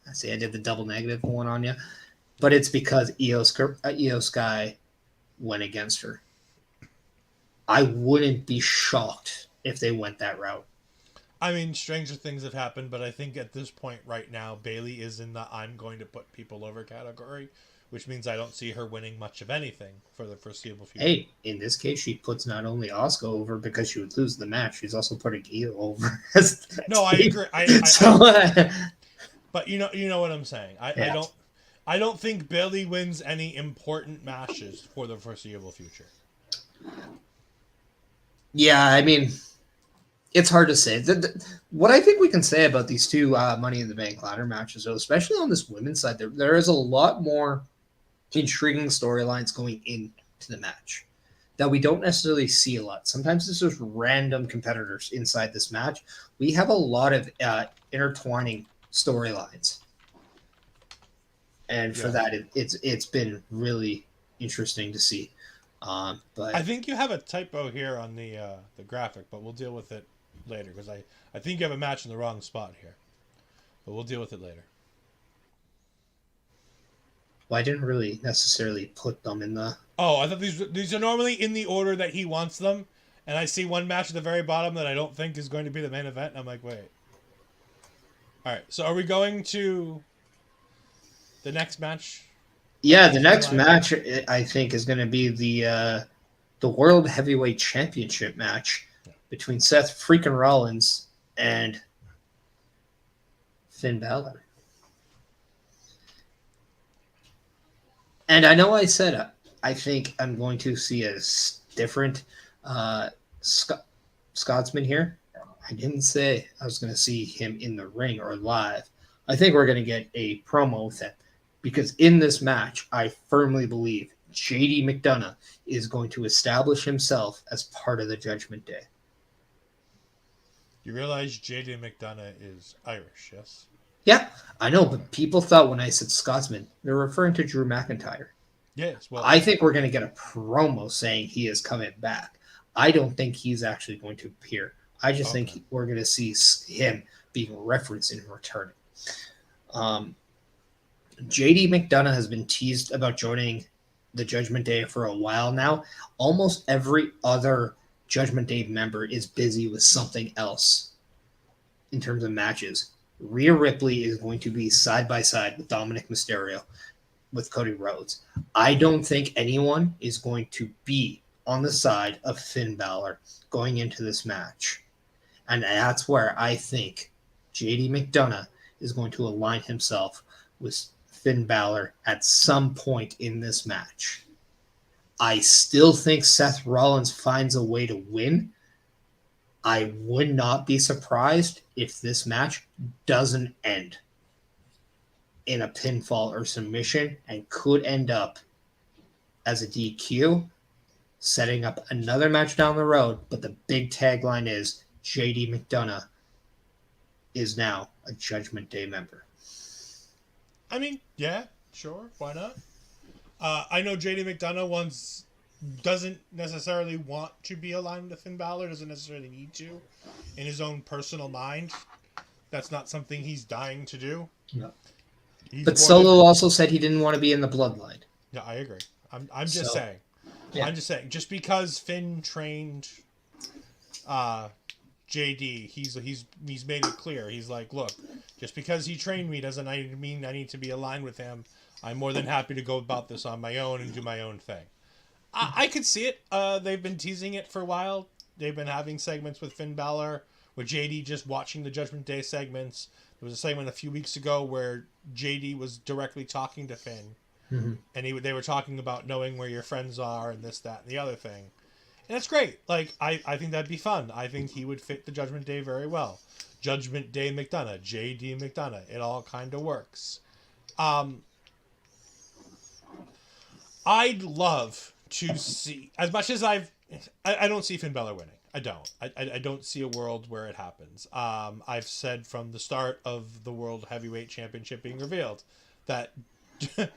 I see I did the double negative one on you, but it's because Io Sky went against her. I wouldn't be shocked if they went that route. I mean, stranger things have happened, but I think at this point right now, Bayley is in the I'm going to put people over category, which means I don't see her winning much of anything for the foreseeable future. Hey, in this case, she puts not only Asuka over because she would lose the match, she's also putting Io over. No, I agree. But you know what I'm saying. I don't think Bayley wins any important matches for the foreseeable future. Yeah, I mean, it's hard to say. What I think we can say about these two Money in the Bank ladder matches, though, especially on this women's side, there is a lot more intriguing storylines going into the match that we don't necessarily see a lot. Sometimes it's just random competitors inside this match. We have a lot of intertwining storylines. And for that, it's been really interesting to see. But I think you have a typo here on the graphic, but we'll deal with it later because I think you have a match in the wrong spot here. But we'll deal with it later. Well, I didn't really necessarily put them in the... Oh, I thought these are normally in the order that he wants them. And I see one match at the very bottom that I don't think is going to be the main event. And I'm like, wait. All right, so are we going to the next match? Yeah, the next match, I think, is going to be the World Heavyweight Championship match between Seth freaking Rollins and Finn Balor. And I know I said I think I'm going to see a different Scotsman here. I didn't say I was going to see him in the ring or live. I think we're going to get a promo with him. Because in this match, I firmly believe JD McDonough is going to establish himself as part of the Judgment Day. You realize JD McDonough is Irish, yes? Yeah, I know, but people thought when I said Scotsman, they're referring to Drew McIntyre. Yes, well, I think we're going to get a promo saying he is coming back. I don't think he's actually going to appear. I just think we're going to see him being referenced in returning. JD McDonough has been teased about joining the Judgment Day for a while now. Almost every other Judgment Day member is busy with something else in terms of matches. Rhea Ripley is going to be side by side with Dominic Mysterio, with Cody Rhodes. I don't think anyone is going to be on the side of Finn Balor going into this match. And that's where I think JD McDonough is going to align himself with Finn Balor at some point in this match. I still think Seth Rollins finds a way to win. I would not be surprised if this match doesn't end in a pinfall or submission and could end up as a DQ, setting up another match down the road. But the big tagline is JD McDonough is now a Judgment Day member. I mean, yeah, sure, why not? I know JD McDonough doesn't necessarily want to be aligned with Finn Balor, doesn't necessarily need to in his own personal mind. That's not something he's dying to do. No. But Solo also said he didn't want to be in the bloodline. Yeah, I agree. I'm just saying. Yeah. I'm just saying. Just because Finn trained JD, he's made it clear. He's like, look, just because he trained me doesn't mean I need to be aligned with him. I'm more than happy to go about this on my own and do my own thing. I could see it. They've been teasing it for a while. They've been having segments with Finn Balor, with JD just watching the Judgment Day segments. There was a segment a few weeks ago where JD was directly talking to Finn. Mm-hmm. And they were talking about knowing where your friends are and this, that, and the other thing. And it's great. Like, I think that'd be fun. I think he would fit the Judgment Day very well. Judgment Day McDonough, JD McDonough. It all kind of works. I'd love to see, as much as I don't see Finn Balor winning. I don't. I don't see a world where it happens. I've said from the start of the World Heavyweight Championship being revealed that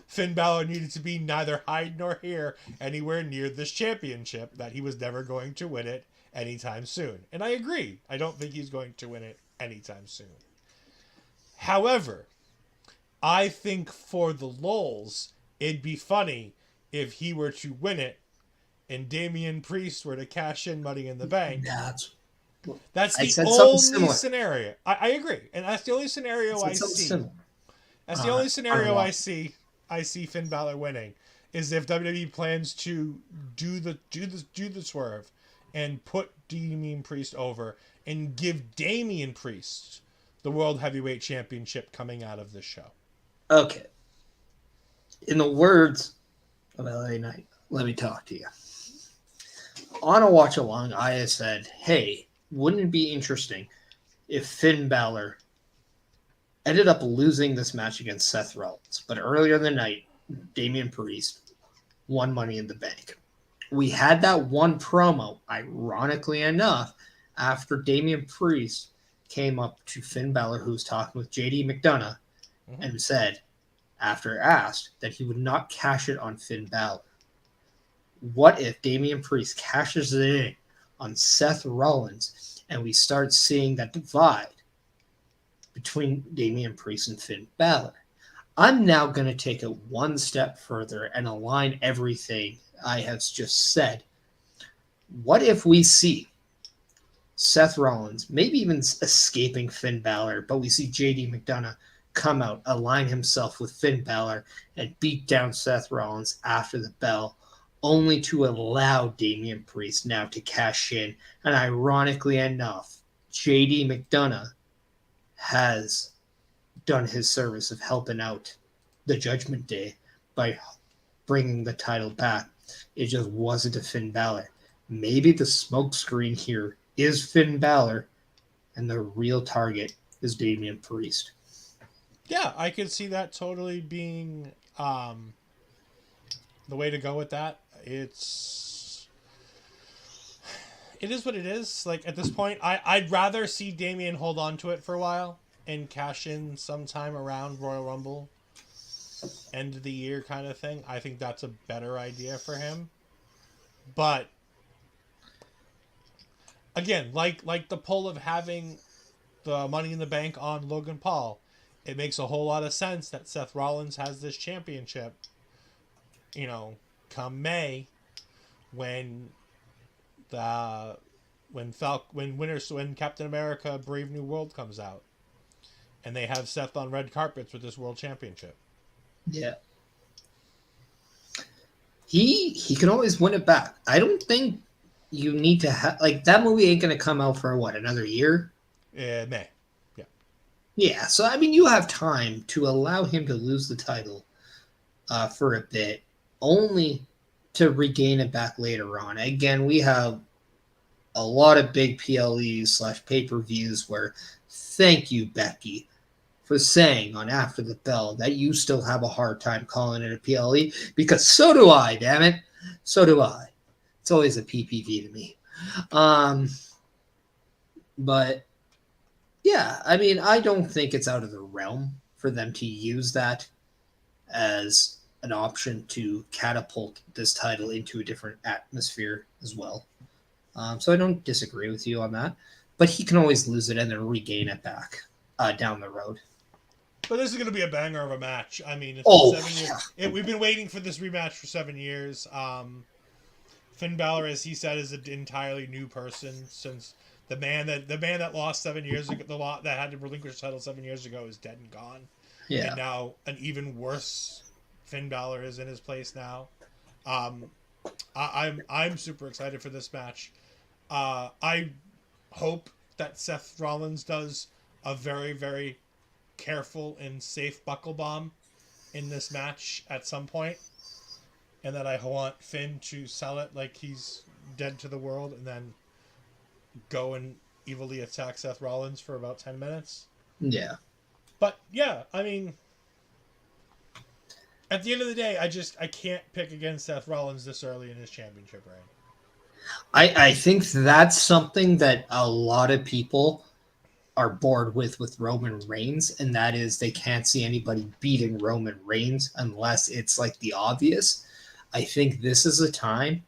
Finn Balor needed to be neither hide nor hair anywhere near this championship, that he was never going to win it anytime soon. And I agree. I don't think he's going to win it anytime soon. However, I think for the lulz, it'd be funny if he were to win it and Damian Priest were to cash in Money in the Bank. That's the only scenario. I agree. And that's the only scenario I see. Similar. That's the only scenario I see Finn Balor winning, is if WWE plans to do the swerve and put Damian Priest over and give Damian Priest the World Heavyweight Championship coming out of this show. Okay. In the words of LA Knight, let me talk to you. On a watch along, I said, hey, wouldn't it be interesting if Finn Balor ended up losing this match against Seth Rollins, but earlier in the night, Damian Priest won Money in the Bank. We had that one promo, ironically enough, after Damian Priest came up to Finn Balor, who was talking with JD McDonough, and said, after asked, that he would not cash it on Finn Balor. What if Damian Priest cashes it in on Seth Rollins and we start seeing that divide between Damian Priest and Finn Balor? I'm now going to take it one step further and align everything I have just said. What if we see Seth Rollins, maybe even escaping Finn Balor, but we see JD McDonough come out, align himself with Finn Balor, and beat down Seth Rollins after the bell, only to allow Damian Priest now to cash in. And ironically enough, JD McDonough has done his service of helping out the Judgment Day by bringing the title back. It just wasn't a Finn Balor. Maybe the smokescreen here is Finn Balor, and the real target is Damian Priest. Yeah, I could see that totally being the way to go with that. It is what it is. Like, at this point, I'd rather see Damian hold on to it for a while and cash in sometime around Royal Rumble, end of the year kind of thing. I think that's a better idea for him. But again, like the pull of having the Money in the Bank on Logan Paul, it makes a whole lot of sense that Seth Rollins has this championship, come May, when Captain America Brave New World comes out, and they have Seth on red carpets with this world championship. Yeah. He can always win it back. I don't think you need to have like that movie ain't gonna come out for what, another year? May. Yeah. Yeah, so I mean, you have time to allow him to lose the title for a bit, only to regain it back later on. Again, we have a lot of big PLEs / pay-per-views where thank you, Becky, for saying on After the Bell that you still have a hard time calling it a PLE, because so do I, damn it. So do I. It's always a PPV to me. But yeah, I mean, I don't think it's out of the realm for them to use that as an option to catapult this title into a different atmosphere as well. So I don't disagree with you on that. But he can always lose it and then regain it back down the road. But this is going to be a banger of a match. I mean, it's been 7 years. Yeah. We've been waiting for this rematch for 7 years. Finn Balor, as he said, is an entirely new person since the man that lost 7 years ago, that had to relinquish the title 7 years ago, is dead and gone. Yeah. And now an even worse Finn Balor is in his place now. I'm super excited for this match. I hope that Seth Rollins does a very, very careful and safe buckle bomb in this match at some point, and that I want Finn to sell it like he's dead to the world and then go and evilly attack Seth Rollins for about 10 minutes. Yeah. But yeah, I mean, at the end of the day, I can't pick against Seth Rollins this early in his championship reign. I think that's something that a lot of people are bored with Roman Reigns, and that is they can't see anybody beating Roman Reigns unless it's like the obvious. I think this is a time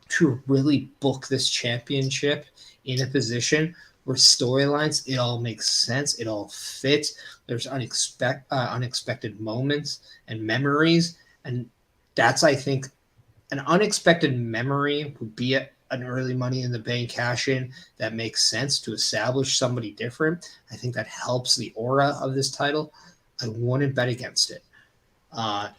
to really book this championship in a position where storylines, it all makes sense, it all fits. There's unexpected moments and memories, and that's, I think, an unexpected memory would be an early Money in the Bank cash-in that makes sense to establish somebody different. I think that helps the aura of this title. I wouldn't bet against it. However,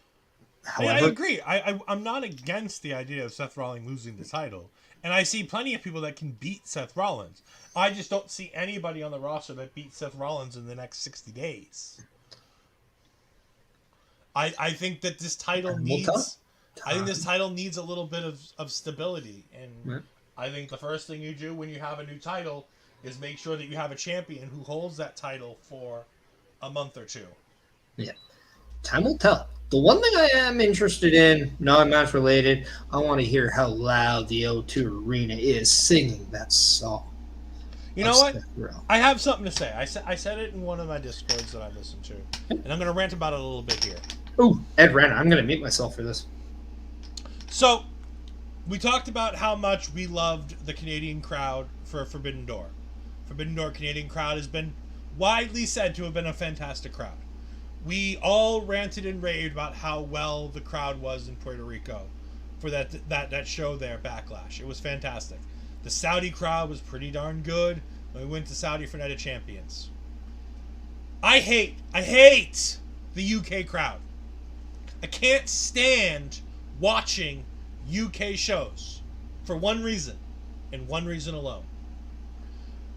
I agree. I'm not against the idea of Seth Rollins losing the title. And I see plenty of people that can beat Seth Rollins. I just don't see anybody on the roster that beats Seth Rollins in the next 60 days. I think that this title needs... I think this title needs a little bit of stability. And I think the first thing you do when you have a new title is make sure that you have a champion who holds that title for a month or two. Yeah. Time will tell. The one thing I am interested in, non-match related, I want to hear how loud the O2 Arena is singing that song. You know what? I have something to say. I said it in one of my Discords that I listen to. And I'm going to rant about it a little bit here. Ooh, Ed Rant. I'm going to mute myself for this. So, we talked about how much we loved the Canadian crowd for Forbidden Door. Forbidden Door Canadian crowd has been widely said to have been a fantastic crowd. We all ranted and raved about how well the crowd was in Puerto Rico for that show there, Backlash. It was fantastic. The Saudi crowd was pretty darn good when we went to Saudi for Night of Champions. I hate the UK crowd. I can't stand watching UK shows for one reason, and one reason alone.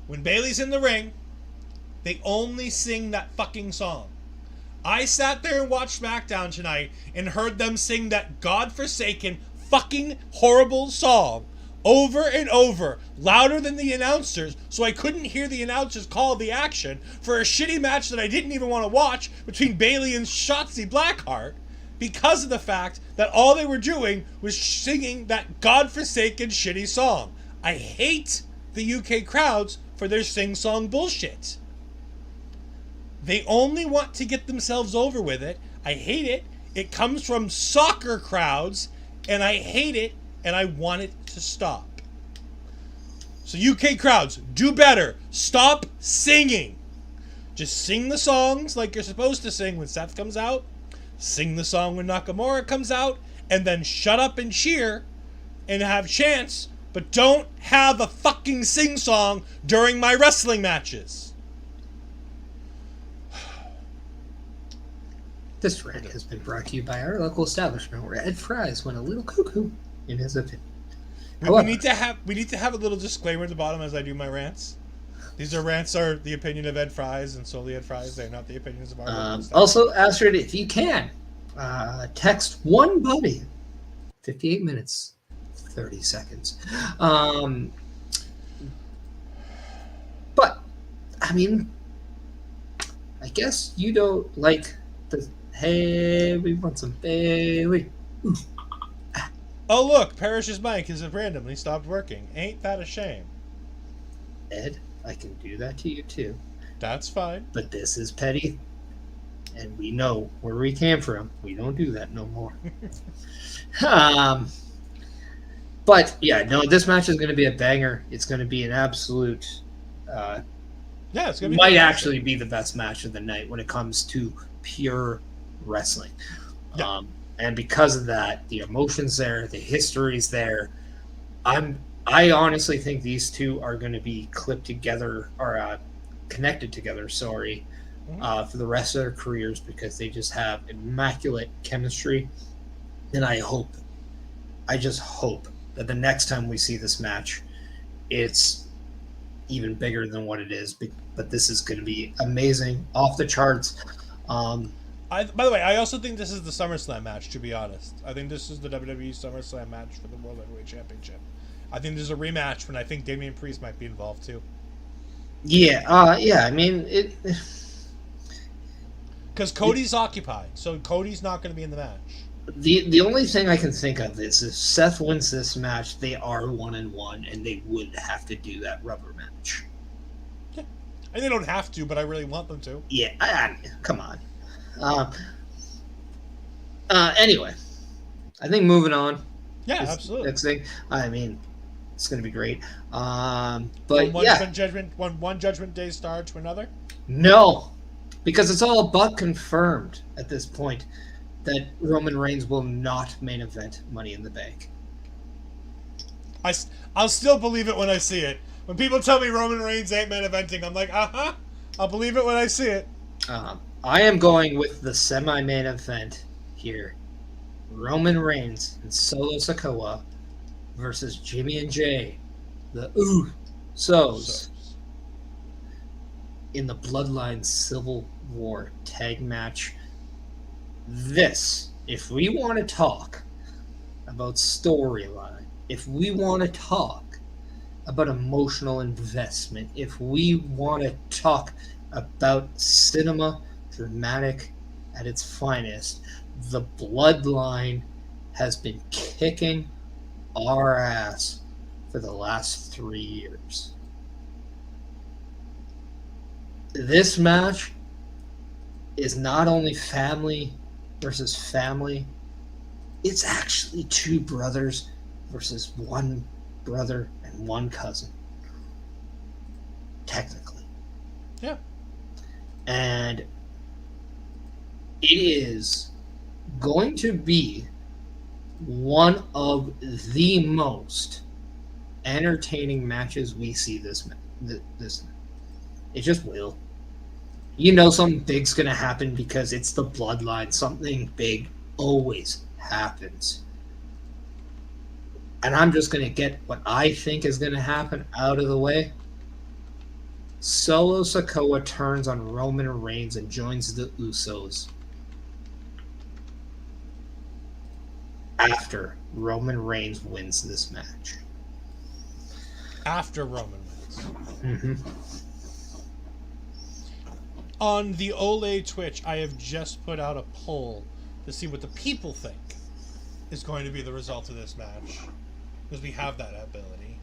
When Bayley's in the ring, they only sing that fucking song. I sat there and watched SmackDown tonight and heard them sing that godforsaken fucking horrible song over and over, louder than the announcers, so I couldn't hear the announcers call the action for a shitty match that I didn't even want to watch between Bayley and Shotzi Blackheart, because of the fact that all they were doing was singing that godforsaken shitty song. I hate the UK crowds for their sing-song bullshit. They only want to get themselves over with it. I hate it. It comes from soccer crowds, and I hate it, and I want it to stop. So UK crowds, do better. Stop singing. Just sing the songs like you're supposed to sing when Seth comes out. Sing the song when Nakamura comes out, and then shut up and cheer and have chants, but don't have a fucking sing-song during my wrestling matches. This rant has been brought to you by our local establishment where Ed Fries went a little cuckoo in his opinion. We need to have a little disclaimer at the bottom as I do my rants. These rants are the opinion of Ed Fries and solely Ed Fries. They're not the opinions of our Also, Astrid, if you can, text one buddy. 58 minutes, 30 seconds. But, I mean, I guess you don't like the, hey, we want some Bailey. Ooh. Oh, look, Parish's mic has randomly stopped working. Ain't that a shame? Ed, I can do that to you too. That's fine. But this is petty, and we know where we came from. We don't do that no more. But, yeah, no, this match is going to be a banger. It's going to be an absolute... it's going to be... Might actually be the best match of the night when it comes to pure wrestling. Yeah. And because of that, the emotion's there, the history's there. I honestly think these two are going to be clipped together, or connected together, for the rest of their careers, because they just have immaculate chemistry. And I just hope that the next time we see this match, it's even bigger than what it is. But this is going to be amazing, off the charts. By the way, I also think this is the SummerSlam match, to be honest. I think this is the WWE SummerSlam match for the World Heavyweight Championship. I think there's a rematch when I think Damian Priest might be involved, too. Yeah, I mean, it... Because Cody's occupied, so Cody's not going to be in the match. The only thing I can think of is if Seth wins this match, they are 1-1, and they would have to do that rubber match. Yeah. And they don't have to, but I really want them to. Yeah, come on. Anyway, I think moving on. Yeah, absolutely. Next thing, I mean, it's going to be great. But one Judgment Day star to another? No, because it's all but confirmed at this point that Roman Reigns will not main event Money in the Bank. I'll still believe it when I see it. When people tell me Roman Reigns ain't main eventing, I'm like, I'll believe it when I see it. I am going with the semi-main event here. Roman Reigns and Solo Sikoa versus Jimmy and Jay, the Usos, in the Bloodline Civil War tag match. This, if we want to talk about storyline, if we want to talk about emotional investment, if we want to talk about cinema dramatic at its finest, the Bloodline has been kicking our ass for the last 3 years. This match is not only family versus family, it's actually two brothers versus one brother and one cousin. Technically. Yeah. And it is going to be one of the most entertaining matches we see this. It just will. You know something big's going to happen because it's the Bloodline. Something big always happens. And I'm just going to get what I think is going to happen out of the way. Solo Sikoa turns on Roman Reigns and joins the Usos after Roman Reigns wins this match. After Roman wins. Mm-hmm. On the Ol'Ed Twitch, I have just put out a poll to see what the people think is going to be the result of this match, because we have that ability.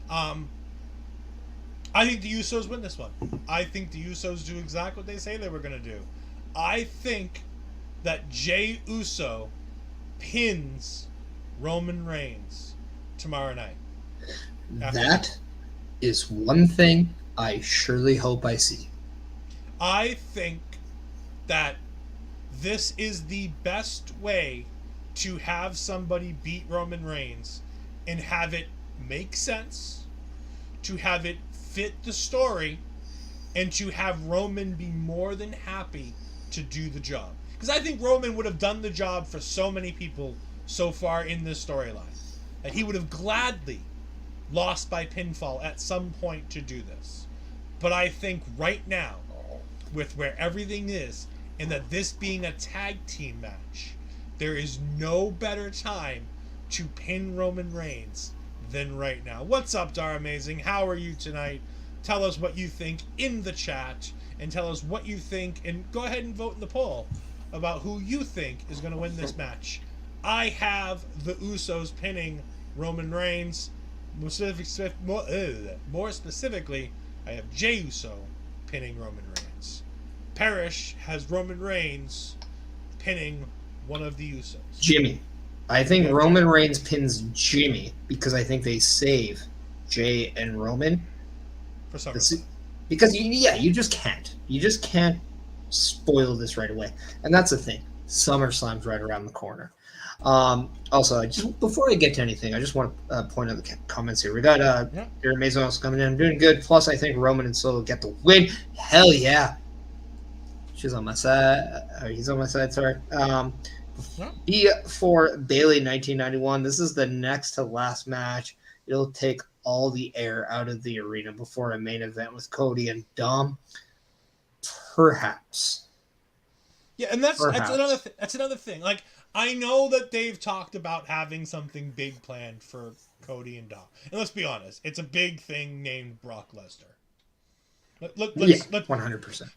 I think the Usos win this one. I think the Usos do exactly what they say they were going to do. I think that Jey Uso pins Roman Reigns tomorrow night. That is one thing I surely hope I see. I think that this is the best way to have somebody beat Roman Reigns and have it make sense, to have it fit the story, and to have Roman be more than happy to do the job. Because I think Roman would have done the job for so many people so far in this storyline that he would have gladly lost by pinfall at some point to do this. But I think right now, with where everything is, and that this being a tag team match, there is no better time to pin Roman Reigns than right now. What's up, Dar Amazing? How are you tonight? Tell us what you think in the chat, and tell us what you think, and go ahead and vote in the poll about who you think is going to win this match. I have the Usos pinning Roman Reigns. More specifically, I have Jey Uso pinning Roman Reigns. Perish has Roman Reigns pinning one of the Usos. Jimmy. I think Roman Reigns pins Jimmy because I think they save Jey and Roman. For some reason. Because, you just can't. You just can't spoil this right away. And that's the thing. SummerSlam's right around the corner. Also, before I get to anything, I just want to point out the comments here. We got your Amazing also coming in. I'm doing good. Plus, I think Roman and Solo get the win. Hell yeah. She's on my side. He's on my side, sorry. For Bayley 1991, this is the next to last match. It'll take all the air out of the arena before a main event with Cody and Dom. Perhaps. Yeah, and that's another thing. Like, I know that they've talked about having something big planned for Cody and Dom. And let's be honest, it's a big thing named Brock Lesnar. Let's 100%.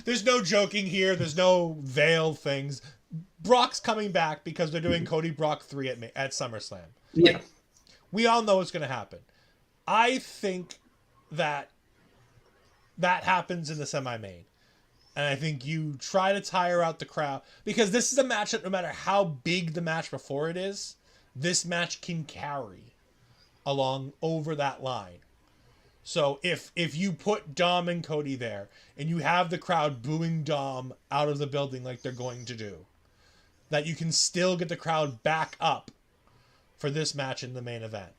There's no joking here. There's no veiled things. Brock's coming back because they're doing Cody Brock 3 at SummerSlam. Yeah. We all know it's going to happen. I think that happens in the semi-main. And I think you try to tire out the crowd. Because this is a match that no matter how big the match before it is, this match can carry along over that line. So if you put Dom and Cody there, and you have the crowd booing Dom out of the building like they're going to do, that you can still get the crowd back up for this match in the main event.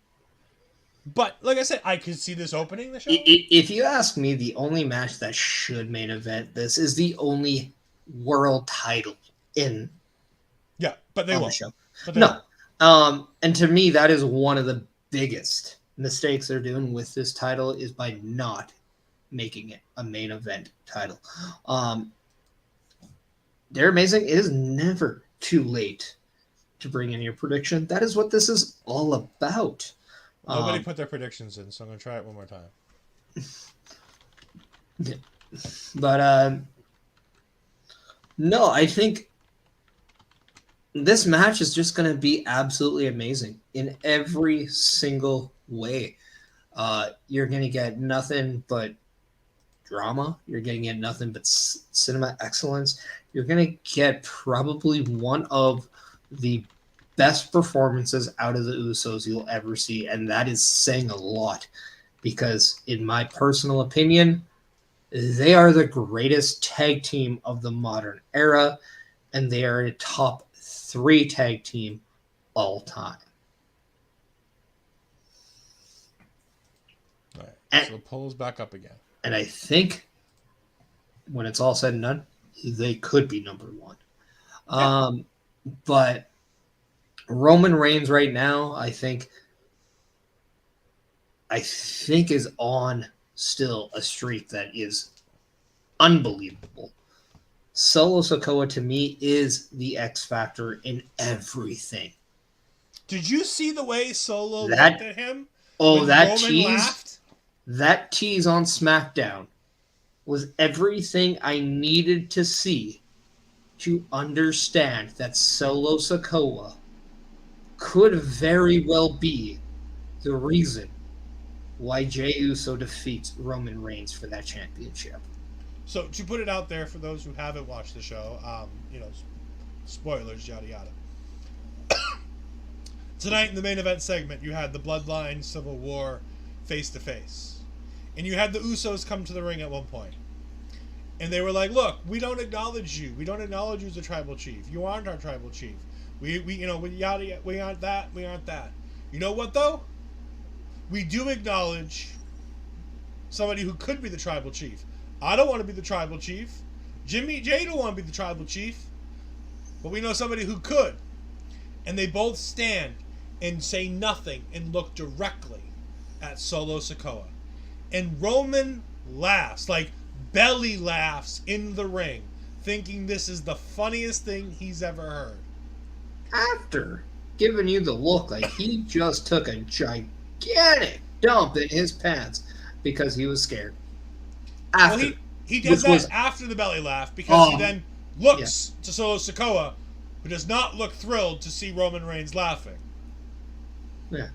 But, like I said, I could see this opening the show. If you ask me, the only match that should main event this is the only world title in but they won't. The show. No. And to me, that is one of the biggest mistakes they're doing with this title is by not making it a main event title. They're amazing. It is never too late to bring in your prediction. That is what this is all about. Nobody put their predictions in, so I'm going to try it one more time. Yeah. But, no, I think this match is just going to be absolutely amazing in every single way. You're going to get nothing but drama. You're going to get nothing but cinema excellence. You're going to get probably one of the best performances out of the Usos you'll ever see, and that is saying a lot because, in my personal opinion, they are the greatest tag team of the modern era, and they are a top 3 tag team all time. All right, so the poll's back up again. And I think when it's all said and done, they could be number 1. Yeah. But Roman Reigns right now, I think is on still a streak that is unbelievable. Solo Sikoa to me is the X factor in everything. Did you see the way Solo looked at him? Oh, that Roman tease! Laughed? That tease on SmackDown was everything I needed to see to understand that Solo Sikoa could very well be the reason why Jey Uso defeats Roman Reigns for that championship. So to put it out there for those who haven't watched the show, spoilers, yada yada. Tonight in the main event segment, you had the Bloodline Civil War face to face, and you had the Usos come to the ring at one point, and they were like, "Look, we don't acknowledge you. We don't acknowledge you as a tribal chief. You aren't our tribal chief. We aren't that. We aren't that. You know what though? We do acknowledge somebody who could be the tribal chief. I don't want to be the tribal chief. Jay don't want to be the tribal chief. But we know somebody who could." And they both stand and say nothing and look directly at Solo Sikoa. And Roman laughs, like belly laughs in the ring, thinking this is the funniest thing he's ever heard. After giving you the look like he just took a gigantic dump in his pants because he was scared. After. Well, he does that after the belly laugh because he then looks to Solo Sikoa, who does not look thrilled to see Roman Reigns laughing. Yeah.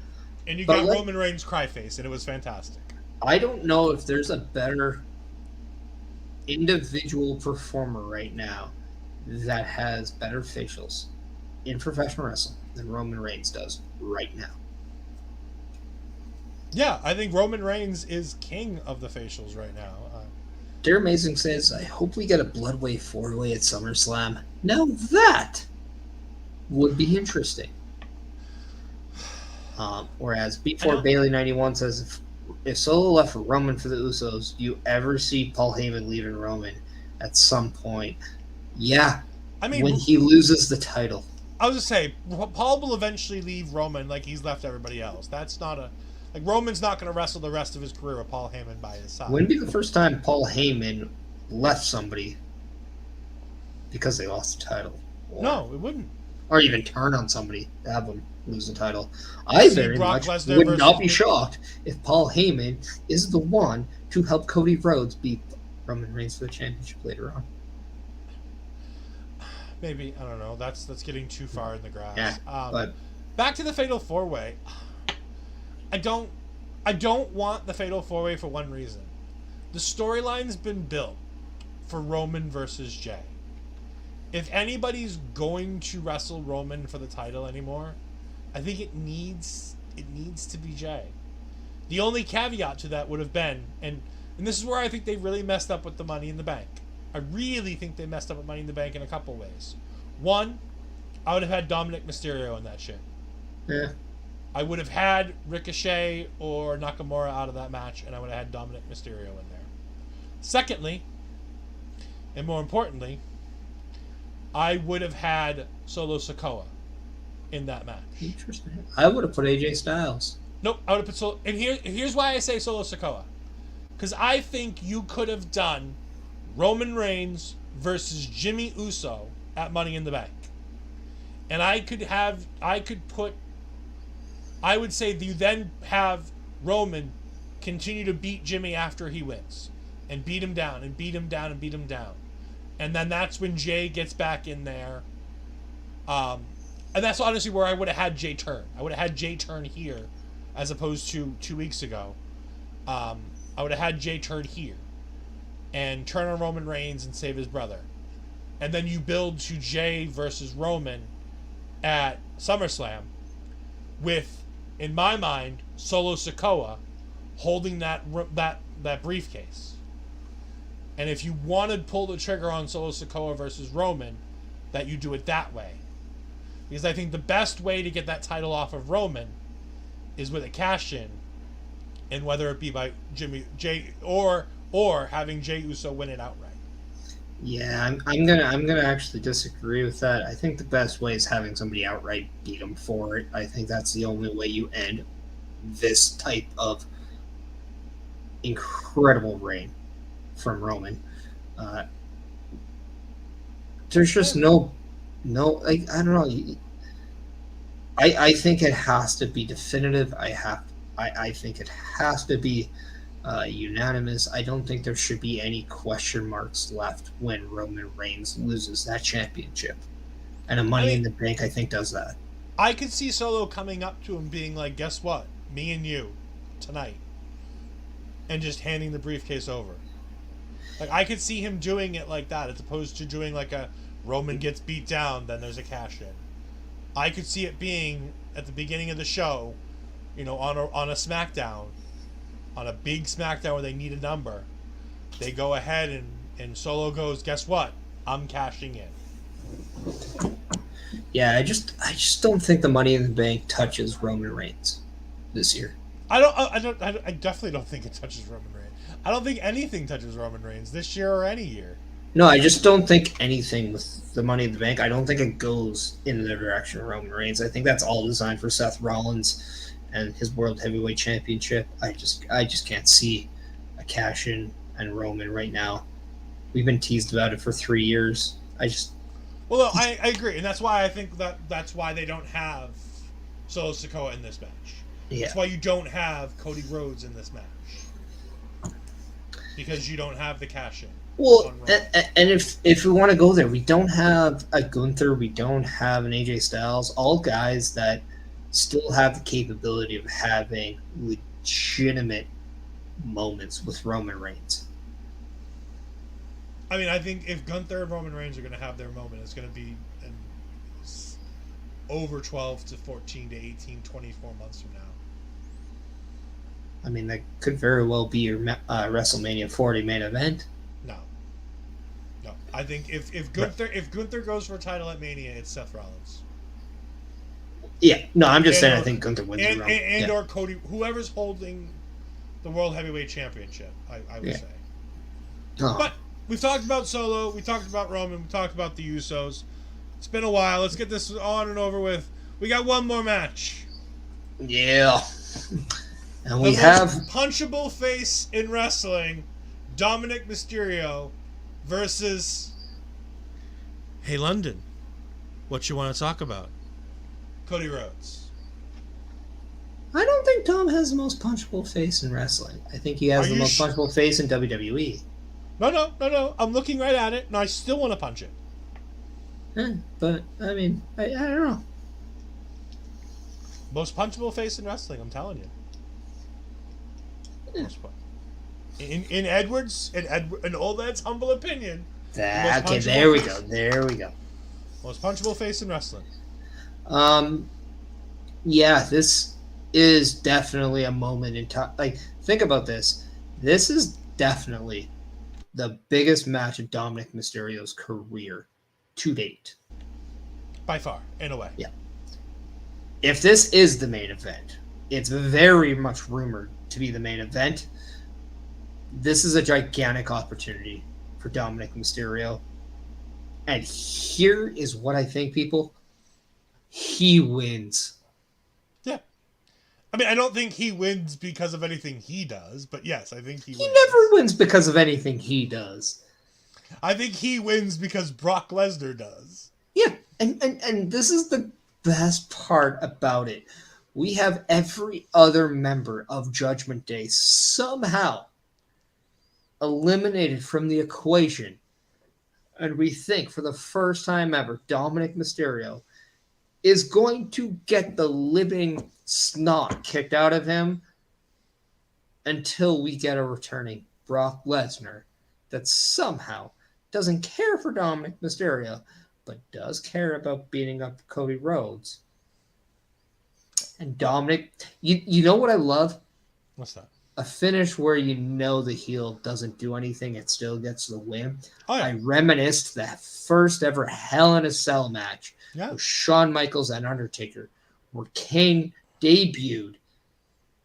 And you got Roman Reigns' cry face, and it was fantastic. I don't know if there's a better individual performer right now that has better facials in professional wrestling than Roman Reigns does right now. Yeah, I think Roman Reigns is king of the facials right now. Dear Amazing says, I hope we get a Bloodway 4-way at SummerSlam. Now that would be interesting. Whereas before Bailey 91 says, if Solo left for Roman for the Usos, do you ever see Paul Heyman leaving Roman at some point? Yeah. I mean, when he loses the title. I was just say, Paul will eventually leave Roman like he's left everybody else. That's not a... Like, Roman's not going to wrestle the rest of his career with Paul Heyman by his side. Wouldn't be the first time Paul Heyman left somebody because they lost the title. No, it wouldn't. Or even turn on somebody to have them lose the title. I very much would not be shocked if Paul Heyman is the one to help Cody Rhodes beat Roman Reigns for the championship later on. Maybe. I don't know. That's getting too far in the grass. Yeah, but back to the Fatal 4-Way. I don't want the Fatal 4-Way for one reason. The storyline's been built for Roman versus Jay. If anybody's going to wrestle Roman for the title anymore, I think it needs to be Jay. The only caveat to that would have been, and this is where I think they really messed up with the Money in the Bank. I really think they messed up with Money in the Bank in a couple ways. One, I would have had Dominic Mysterio in that shit. Yeah. I would have had Ricochet or Nakamura out of that match, and I would have had Dominic Mysterio in there. Secondly, and more importantly, I would have had Solo Sikoa in that match. Interesting. I would have put AJ Styles. Nope, I would have put Solo... And here's why I say Solo Sikoa. Because I think you could have done Roman Reigns versus Jimmy Uso at Money in the Bank. And I would say that you then have Roman continue to beat Jimmy after he wins. And beat him down, and beat him down, and beat him down. And then that's when Jay gets back in there. And that's honestly where I would have had Jay turn. I would have had Jay turn here as opposed to 2 weeks ago. I would have had Jay turn here and turn on Roman Reigns and save his brother. And then you build to Jay versus Roman at SummerSlam with, in my mind, Solo Sikoa holding that briefcase. And if you want to pull the trigger on Solo Sikoa versus Roman, that you do it that way. Because I think the best way to get that title off of Roman is with a cash-in, and whether it be by Jay or having Jey Uso win it outright. Yeah, I'm gonna actually disagree with that. I think the best way is having somebody outright beat him for it. I think that's the only way you end this type of incredible reign from Roman. There's just no, like, I don't know. I think it has to be definitive. I think it has to be unanimous. I don't think there should be any question marks left when Roman Reigns loses that championship. And a Money in the Bank, I think, does that. I could see Solo coming up to him being like, guess what? Me and you, tonight. And just handing the briefcase over. Like, I could see him doing it like that, as opposed to doing like a Roman gets beat down, then there's a cash in. I could see it being at the beginning of the show, you know, on a SmackDown, on a big SmackDown where they need a number. They go ahead and Solo goes, guess what? I'm cashing in. Yeah, I just don't think the Money in the Bank touches Roman Reigns this year. I definitely don't think it touches Roman Reigns. I don't think anything touches Roman Reigns this year or any year. No, I just don't think anything with the Money in the Bank. I don't think it goes in the direction of Roman Reigns. I think that's all designed for Seth Rollins and his World Heavyweight Championship. I just can't see a cash in and Roman right now. We've been teased about it for 3 years. Well, no, I agree, and that's why I think that's why they don't have Solo Sikoa in this match. Yeah. That's why you don't have Cody Rhodes in this match. Because you don't have the cash in. Well, and if we want to go there, we don't have a Gunther, we don't have an AJ Styles, all guys that still have the capability of having legitimate moments with Roman Reigns. I mean, I think if Gunther and Roman Reigns are going to have their moment, it's going to be over 12 to 14 to 18, 24 months from now. I mean, that could very well be your WrestleMania 40 main event. No. I think if Gunther goes for a title at Mania, it's Seth Rollins. Yeah, no, I'm just saying I think Gunther wins the round. Or Cody, whoever's holding the World Heavyweight Championship, I would say. Oh. But we've talked about Solo, we talked about Roman, we talked about the Usos. It's been a while. Let's get this on and over with. We got one more match. Yeah. And we the have most punchable face in wrestling, Dominic Mysterio versus Hey London. What you want to talk about? Cody Rhodes. I don't think Dom has the most punchable face in wrestling. I think he has the most punchable face in WWE. No. I'm looking right at it, and I still want to punch it. But, I mean, I don't know. Most punchable face in wrestling, I'm telling you. In Edwards, in Old Ed's humble opinion. Okay, there we go. Most punchable face in wrestling. Yeah, this is definitely a moment in time. Like, think about this. This is definitely the biggest match of Dominic Mysterio's career to date. By far, in a way. Yeah. If this is the main event, it's very much rumored to be the main event. This is a gigantic opportunity for Dominic Mysterio. And here is what I think, people. He wins. Yeah. I mean, I don't think he wins because of anything he does, but yes, I think he wins. He never wins because of anything he does. I think he wins because Brock Lesnar does. Yeah, and this is the best part about it. We have every other member of Judgment Day somehow eliminated from the equation. And we think for the first time ever, Dominic Mysterio is going to get the living snot kicked out of him until we get a returning Brock Lesnar that somehow doesn't care for Dominic Mysterio, but does care about beating up Cody Rhodes. And Dominic, you know what I love? What's that? A finish where you know the heel doesn't do anything, it still gets the win. Oh, yeah. I reminisced that first ever Hell in a Cell match with Shawn Michaels and Undertaker, where Kane debuted,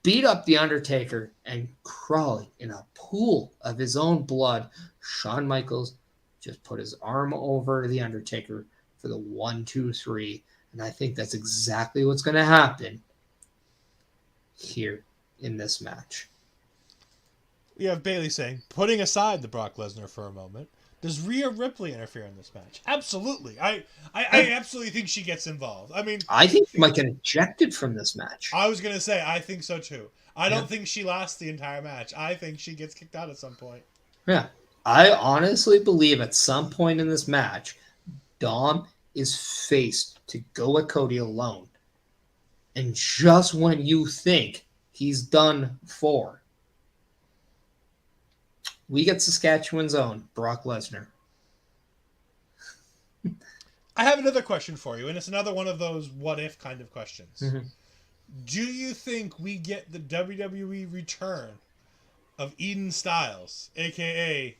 beat up the Undertaker, and crawling in a pool of his own blood, Shawn Michaels just put his arm over the Undertaker for the 1, 2, 3. And I think that's exactly what's going to happen here in this match. We have Bayley saying, putting aside the Brock Lesnar for a moment, does Rhea Ripley interfere in this match? Absolutely. I absolutely think she gets involved. I mean, I think she might get ejected from this match. I was going to say, I think so too. I don't think she lasts the entire match. I think she gets kicked out at some point. Yeah. I honestly believe at some point in this match, Dom is faced to go at Cody alone. And just when you think he's done for, we get Saskatchewan's own Brock Lesnar. I have another question for you, and it's another one of those what-if kind of questions. Mm-hmm. Do you think we get the WWE return of Eden Styles, a.k.a.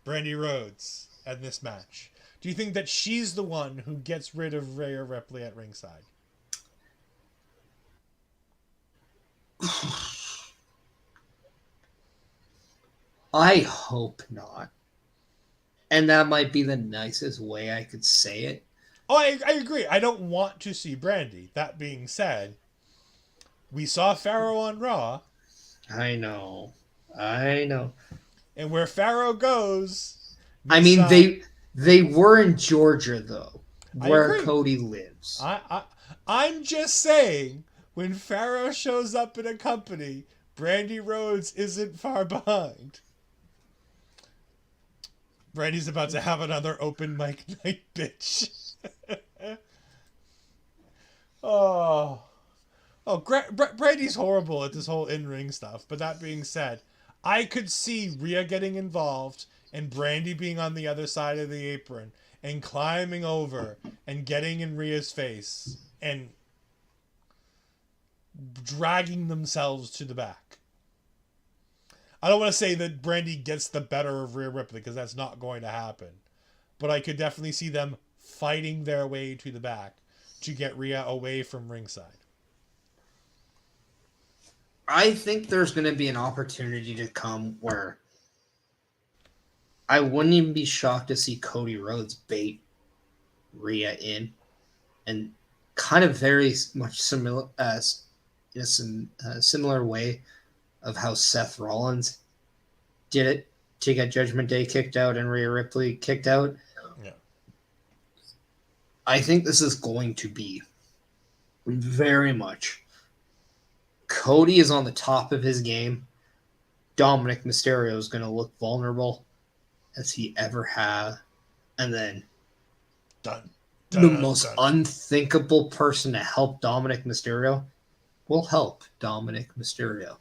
Brandy Rhodes, at this match? Do you think that she's the one who gets rid of Rhea Ripley at ringside? I hope not. And that might be the nicest way I could say it. Oh, I agree. I don't want to see Brandy. That being said, We saw Pharaoh on Raw. I know. And where Pharaoh goes, I we mean, saw... they were in Georgia though, I where agree. Cody lives. I'm just saying, when Pharaoh shows up in a company, Brandy Rhodes isn't far behind. Brandy's about to have another open mic night, bitch. Oh. Brandy's horrible at this whole in-ring stuff. But that being said, I could see Rhea getting involved and Brandy being on the other side of the apron and climbing over and getting in Rhea's face and dragging themselves to the back. I don't want to say that Brandy gets the better of Rhea Ripley because that's not going to happen. But I could definitely see them fighting their way to the back to get Rhea away from ringside. I think there's going to be an opportunity to come where I wouldn't even be shocked to see Cody Rhodes bait Rhea in, and kind of very much similar in a similar way of how Seth Rollins did it to get Judgment Day kicked out and Rhea Ripley kicked out. Yeah. I think this is going to be very much Cody is on the top of his game. Dominic Mysterio is going to look vulnerable as he ever has. And then the most unthinkable person to help Dominic Mysterio will help Dominic Mysterio.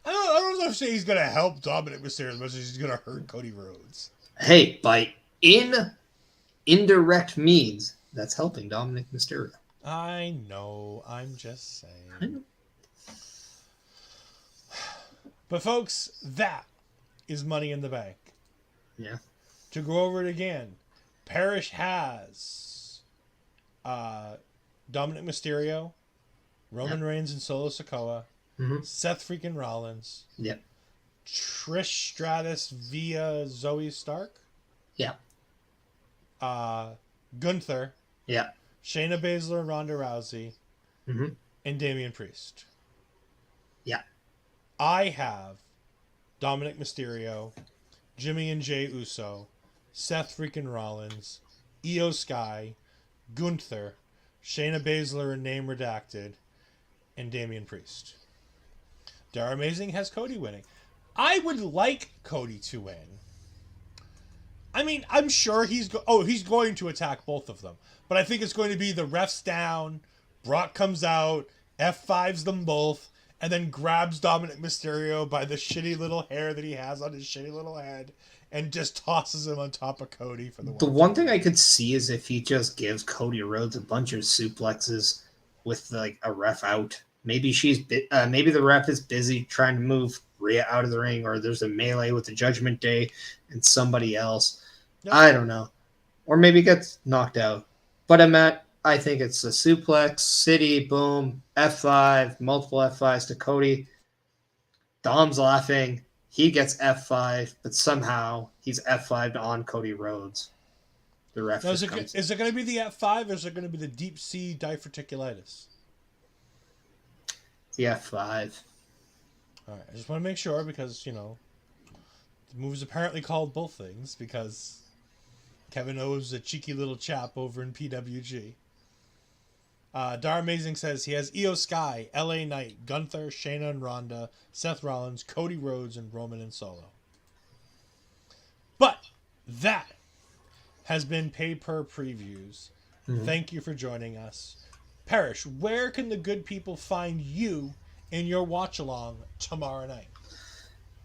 I don't know if he's going to help Dominic Mysterio as much as he's going to hurt Cody Rhodes. Hey, by indirect means, that's helping Dominic Mysterio. I know. I'm just saying. I know. But folks, that is Money in the Bank. Yeah. To go over it again, Perish has Dominic Mysterio, Roman Reigns and Solo Sikoa, Seth freaking Rollins, Trish Stratus via Zoe Stark, Gunther, Shayna Baszler and Ronda Rousey, and Damian Priest. I have Dominic Mysterio, Jimmy and Jay Uso, Seth freaking Rollins, Io Sky, Gunther, Shayna Baszler and Name Redacted, and Damian Priest. Dara Amazing has Cody winning. I would like Cody to win. I mean, I'm sure he's going to attack both of them. But I think it's going to be the refs down, Brock comes out, F5s them both, and then grabs Dominic Mysterio by the shitty little hair that he has on his shitty little head and just tosses him on top of Cody for the win. The one thing I could see is if he just gives Cody Rhodes a bunch of suplexes with like a ref out. Maybe maybe the ref is busy trying to move Rhea out of the ring, or there's a melee with the Judgment Day and somebody else. Yep. I don't know. Or maybe gets knocked out. But I think it's a suplex, city, boom, F5, multiple F5s to Cody. Dom's laughing. He gets F5, but somehow he's F5'd on Cody Rhodes. The ref now, is it going to be the F5 or is it going to be the deep sea diverticulitis? The F5. All right, I just want to make sure because, the movie's apparently called both things because Kevin owes a cheeky little chap over in PWG. Dar Amazing says he has Io Sky, LA Knight, Gunther, Shayna and Ronda, Seth Rollins, Cody Rhodes, and Roman and Solo. But that has been Pay-Per Previews. Thank you for joining us. Perish, where can the good people find you in your watch-along tomorrow night?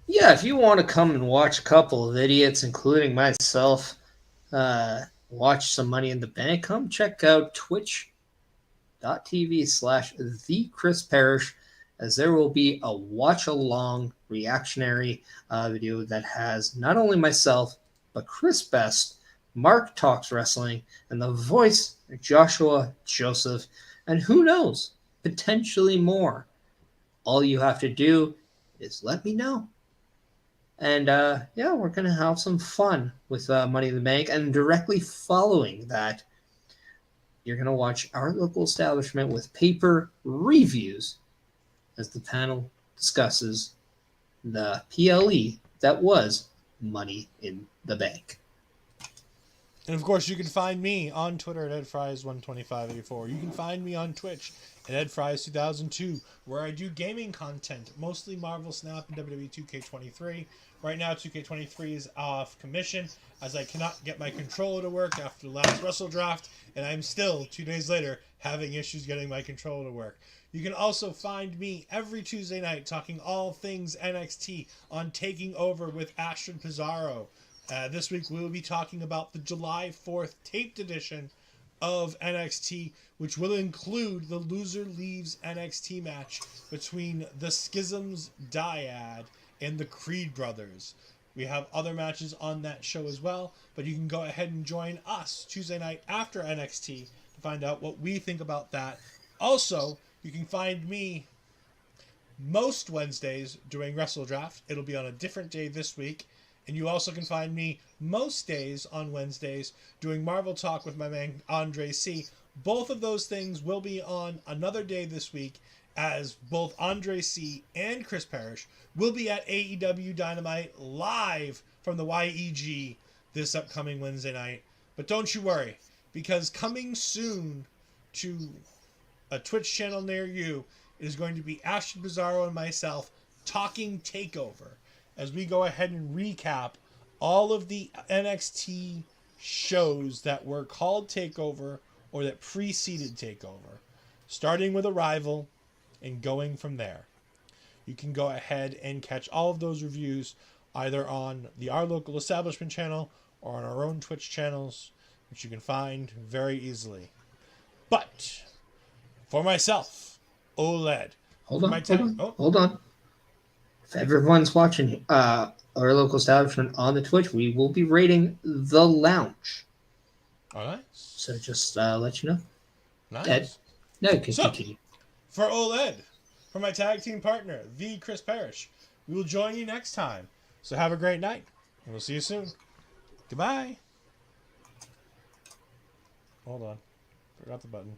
Yeah, if you want to come and watch a couple of idiots, including myself, watch some Money in the Bank, come check out twitch.tv/the Chris Perish, as there will be a watch-along reactionary video that has not only myself, but Chris Best, Mark Talks Wrestling, and the voice Joshua Joseph, and who knows, potentially more. All you have to do is let me know. And we're going to have some fun with Money in the Bank. And directly following that, you're going to watch our local establishment with Pay-Per reviews. as the panel discusses the PLE that was Money in the Bank. And of course, you can find me on Twitter at EdFries12584. You can find me on Twitch at EdFries2002, where I do gaming content, mostly Marvel Snap and WWE 2K23. Right now, 2K23 is off commission, as I cannot get my controller to work after the last Wrestle Draft, and I'm still, 2 days later, having issues getting my controller to work. You can also find me every Tuesday night talking all things NXT on Taking Over with Ashton Pizarro. This week we will be talking about the July 4th taped edition of NXT, which will include the Loser Leaves NXT match between the Schisms Dyad and the Creed Brothers. We have other matches on that show as well, but you can go ahead and join us Tuesday night after NXT to find out what we think about that. Also, you can find me most Wednesdays doing Wrestle Draft. It'll be on a different day this week. And you also can find me most days on Wednesdays doing Marvel Talk with my man Andre C. Both of those things will be on another day this week, as both Andre C. and Chris Perish will be at AEW Dynamite live from the YEG this upcoming Wednesday night. But don't you worry, because coming soon to a Twitch channel near you is going to be Ashton Pizarro and myself talking TakeOver, as we go ahead and recap all of the NXT shows that were called TakeOver or that preceded TakeOver, starting with Arrival and going from there. You can go ahead and catch all of those reviews either on the Our Local Establishment channel or on our own Twitch channels, which you can find very easily. But for myself, Ol'Ed. Hold on. If everyone's watching Our Local Establishment on the Twitch, we will be rating The Lounge. All right. So just let you know. Nice. Ed, no, continue. For Ol'Ed, for my tag team partner, the Chris Perish, we will join you next time. So have a great night, and we'll see you soon. Goodbye. Hold on. Forgot the button.